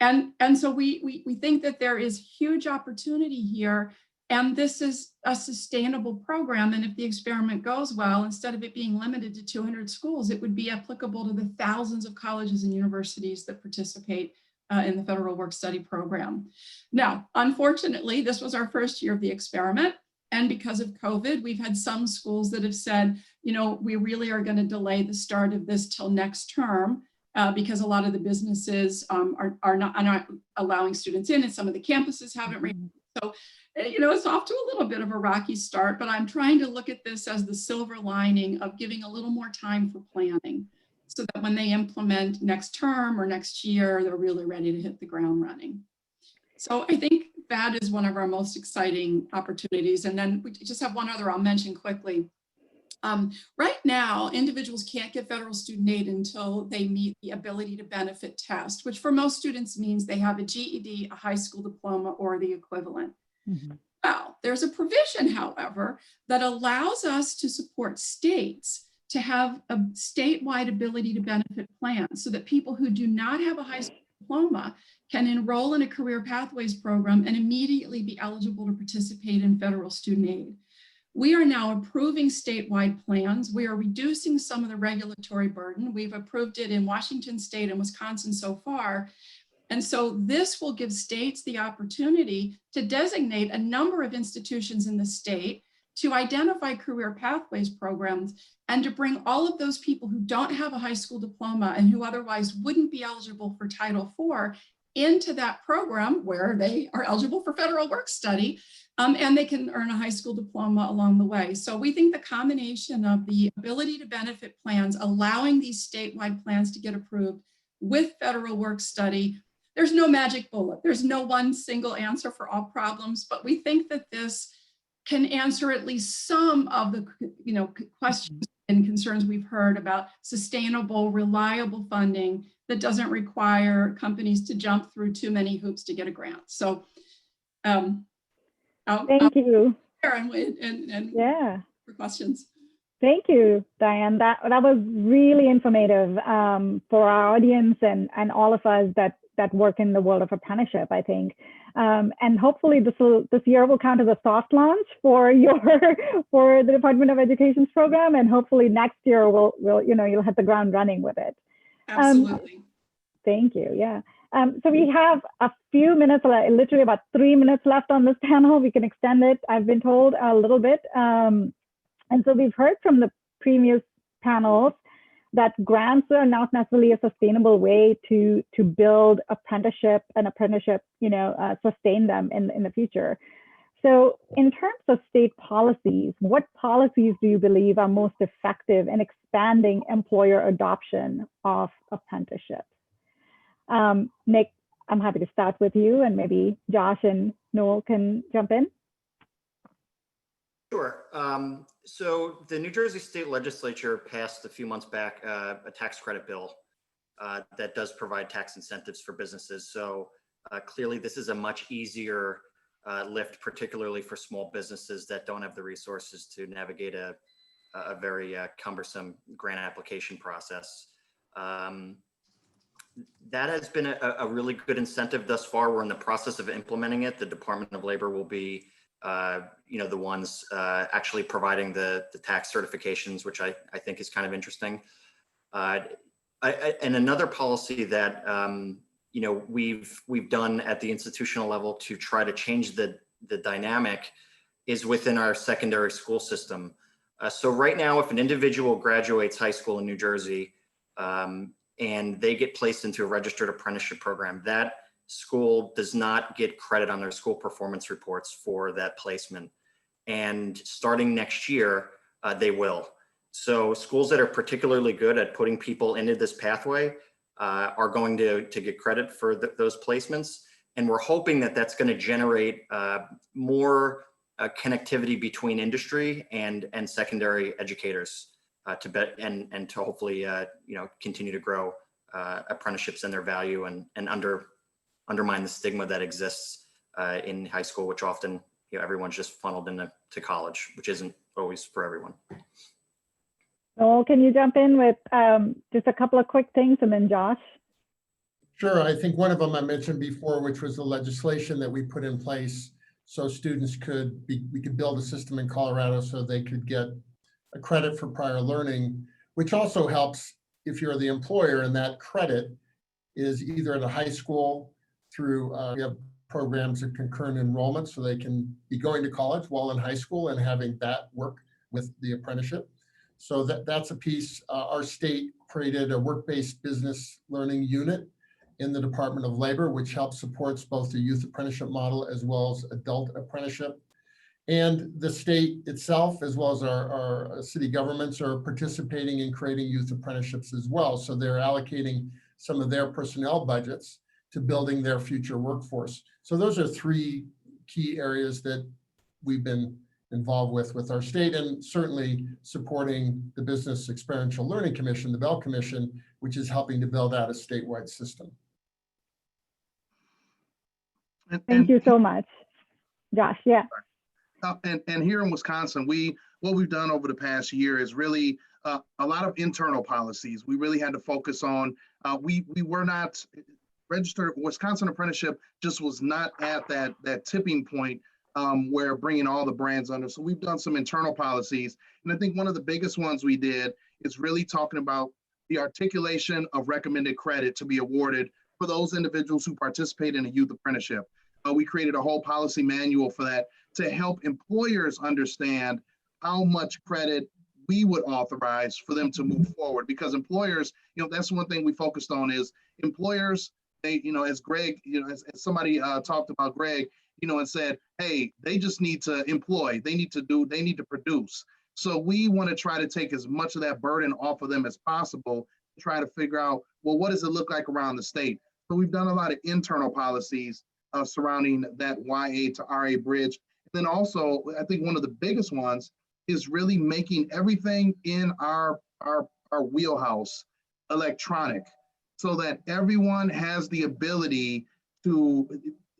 And so we think that there is huge opportunity here, and this is a sustainable program. And if the experiment goes well, instead of it being limited to 200 schools, it would be applicable to the thousands of colleges and universities that participate in the federal work-study program. Now, unfortunately, this was our first year of the experiment. And because of COVID, we've had some schools that have said, you know, we really are going to delay the start of this till next term because a lot of the businesses are not allowing students in, and some of the campuses haven't reopened. So, you know, it's off to a little bit of a rocky start, but I'm trying to look at this as the silver lining of giving a little more time for planning, so that when they implement next term or next year, they're really ready to hit the ground running. So I think that is one of our most exciting opportunities. And then we just have one other I'll mention quickly. Right now, individuals can't get federal student aid until they meet the ability to benefit test, which for most students means they have a GED, a high school diploma, or the equivalent. Mm-hmm. Well, there's a provision, however, that allows us to support states to have a statewide ability to benefit plan, so that people who do not have a high school diploma can enroll in a career pathways program and immediately be eligible to participate in federal student aid. We are now approving statewide plans. We are reducing some of the regulatory burden. We've approved it in Washington State and Wisconsin so far. And so this will give states the opportunity to designate a number of institutions in the state to identify career pathways programs and to bring all of those people who don't have a high school diploma and who otherwise wouldn't be eligible for Title IV into that program where they are eligible for federal work study, and they can earn a high school diploma along the way. So we think the combination of the ability to benefit plans, allowing these statewide plans to get approved with federal work study, there's no magic bullet. There's no one single answer for all problems, but we think that this can answer at least some of the questions and concerns we've heard about sustainable, reliable funding that doesn't require companies to jump through too many hoops to get a grant. So thank you. And yeah, for questions. Thank you, Diane. That was really informative for our audience and all of us that work in the world of apprenticeship, I think. And hopefully this year will count as a soft launch for the Department of Education's program, and hopefully next year you'll hit the ground running with it. Absolutely. Thank you. Yeah. So we have a few minutes, literally about 3 minutes left on this panel. We can extend it, I've been told, a little bit. And so we've heard from the previous panels that grants are not necessarily a sustainable way to build apprenticeship, sustain them in the future. So in terms of state policies, what policies do you believe are most effective in expanding employer adoption of apprenticeships? Nick, I'm happy to start with you, and maybe Josh and Noel can jump in. Sure. So the New Jersey State Legislature passed a few months back a tax credit bill that does provide tax incentives for businesses. So clearly this is a much easier lift, particularly for small businesses that don't have the resources to navigate a very cumbersome grant application process. That has been a really good incentive thus far. We're in the process of implementing it. The Department of Labor will be the ones actually providing the tax certifications, which I think is kind of interesting. And another policy that we've done at the institutional level to try to change the dynamic is within our secondary school system. So right now, if an individual graduates high school in New Jersey and they get placed into a registered apprenticeship program, that school does not get credit on their school performance reports for that placement. And starting next year, they will. So schools that are particularly good at putting people into this pathway are going to get credit for those placements. And we're hoping that that's going to generate more connectivity between industry and secondary educators and to hopefully continue to grow apprenticeships and their value and undermine the stigma that exists in high school, which often everyone's just funneled into college, which isn't always for everyone. Noel, can you jump in with just a couple of quick things, and then Josh? Sure. I think one of them I mentioned before, which was the legislation that we put in place so students we could build a system in Colorado so they could get a credit for prior learning, which also helps if you're the employer, and that credit is either at a high school through, we have programs of concurrent enrollment, so they can be going to college while in high school and having that work with the apprenticeship. So that's a piece. Our state created a work-based business learning unit in the Department of Labor, which helps supports both the youth apprenticeship model as well as adult apprenticeship. And the state itself, as well as our city governments, are participating in creating youth apprenticeships as well. So they're allocating some of their personnel budgets to building their future workforce. So those are three key areas that we've been involved with our state, and certainly supporting the Business Experiential Learning Commission, the Bell Commission, which is helping to build out a statewide system. Thank you so much. Josh, yeah. And here in Wisconsin, what we've done over the past year is really a lot of internal policies. We really had to focus on, we were not registered, Wisconsin Apprenticeship just was not at that tipping point where bringing all the brands under. So we've done some internal policies. And I think one of the biggest ones we did is really talking about the articulation of recommended credit to be awarded for those individuals who participate in a youth apprenticeship. We created a whole policy manual for that to help employers understand how much credit we would authorize for them to move forward. Because employers, that's one thing we focused on is employers, they, as Greg, as somebody talked about Greg, and said, hey, they just need to employ, they need to produce. So we want to try to take as much of that burden off of them as possible, to try to figure out, well, what does it look like around the state? So we've done a lot of internal policies surrounding that YA to RA bridge. And then also, I think one of the biggest ones is really making everything in our wheelhouse electronic, so that everyone has the ability to,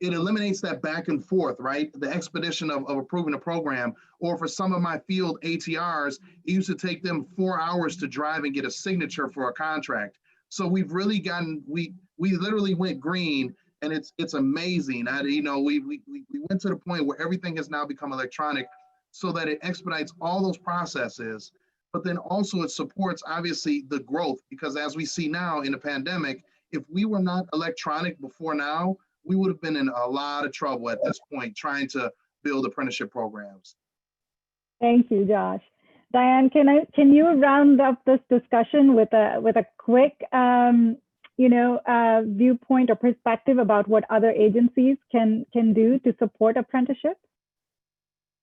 it eliminates that back and forth, right? The expedition of approving a program, or for some of my field ATRs, it used to take them 4 hours to drive and get a signature for a contract. So we've really gotten, we literally went green, and it's amazing. We went to the point where everything has now become electronic, so that it expedites all those processes, but then also it supports obviously the growth, because as we see now in the pandemic, if we were not electronic before now, we would have been in a lot of trouble at this point trying to build apprenticeship programs. Thank you, Josh. Diane, can you round up this discussion with a quick viewpoint or perspective about what other agencies can do to support apprenticeship?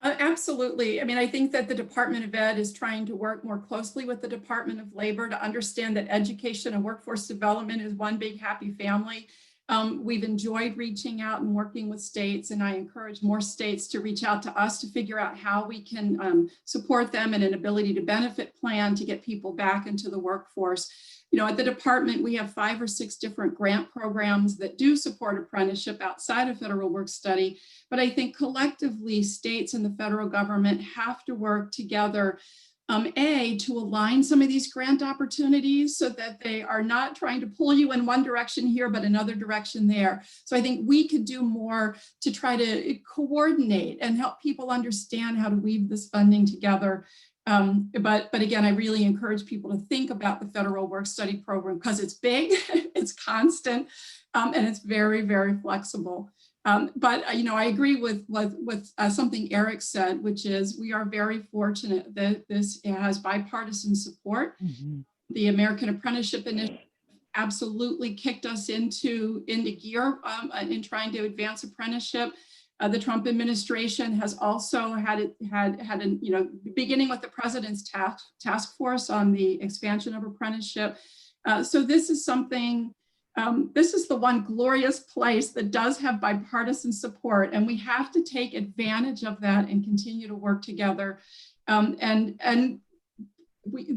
Absolutely. I mean, I think that the Department of Ed is trying to work more closely with the Department of Labor to understand that education and workforce development is one big happy family. We've enjoyed reaching out and working with states, and I encourage more states to reach out to us to figure out how we can support them in an ability to benefit plan to get people back into the workforce. At the department, we have 5 or 6 different grant programs that do support apprenticeship outside of federal work study. But I think collectively, states and the federal government have to work together, to align some of these grant opportunities so that they are not trying to pull you in one direction here, but another direction there. So I think we could do more to try to coordinate and help people understand how to weave this funding together. But again, I really encourage people to think about the federal work study program, because it's big, it's constant, and it's very, very flexible. But I agree with something Eric said, which is we are very fortunate that this has bipartisan support. Mm-hmm. The American Apprenticeship Initiative absolutely kicked us into gear in trying to advance apprenticeship. The Trump administration has also had beginning with the president's task force on the expansion of apprenticeship. So this is something, this is the one glorious place that does have bipartisan support, and we have to take advantage of that and continue to work together. The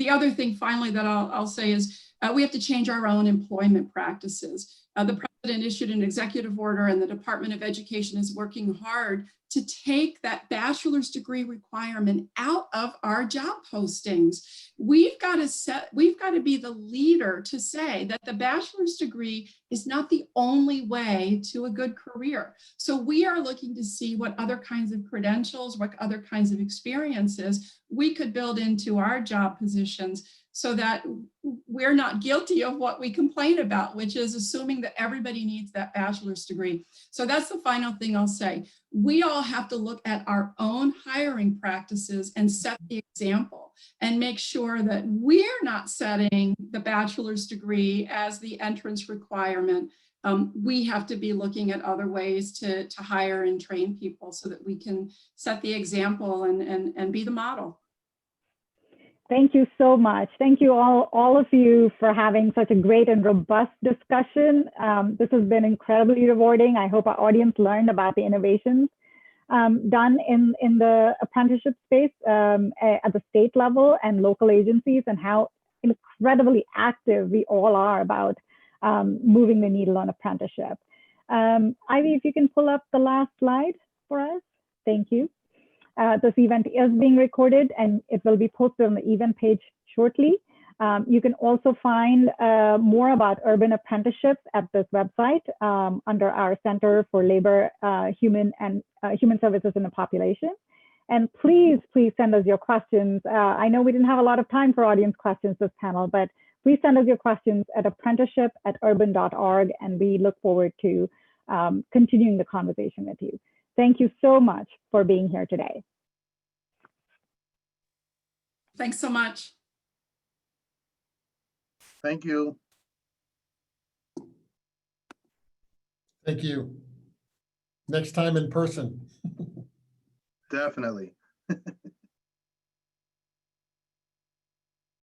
other thing finally that I'll say is we have to change our own employment practices. The president issued an executive order, and the Department of Education is working hard to take that bachelor's degree requirement out of our job postings. We've got to be the leader to say that the bachelor's degree is not the only way to a good career. So we are looking to see what other kinds of credentials, what other kinds of experiences we could build into our job positions so that we're not guilty of what we complain about, which is assuming that everybody needs that bachelor's degree. So that's the final thing I'll say. We all have to look at our own hiring practices and set the example and make sure that we're not setting the bachelor's degree as the entrance requirement. We have to be looking at other ways to hire and train people so that we can set the example and be the model. Thank you so much. Thank you all of you for having such a great and robust discussion. This has been incredibly rewarding. I hope our audience learned about the innovations done in the apprenticeship space at the state level and local agencies, and how incredibly active we all are about moving the needle on apprenticeship. Ivy, if you can pull up the last slide for us. Thank you. This event is being recorded and it will be posted on the event page shortly. You can also find more about urban apprenticeships at this website under our Center for Labor, Human Services and the Population. And please send us your questions. I know we didn't have a lot of time for audience questions this panel, but please send us your questions at apprenticeship@urban.org, and we look forward to continuing the conversation with you. Thank you so much for being here today. Thanks so much. Thank you. Thank you. Next time in person. Definitely.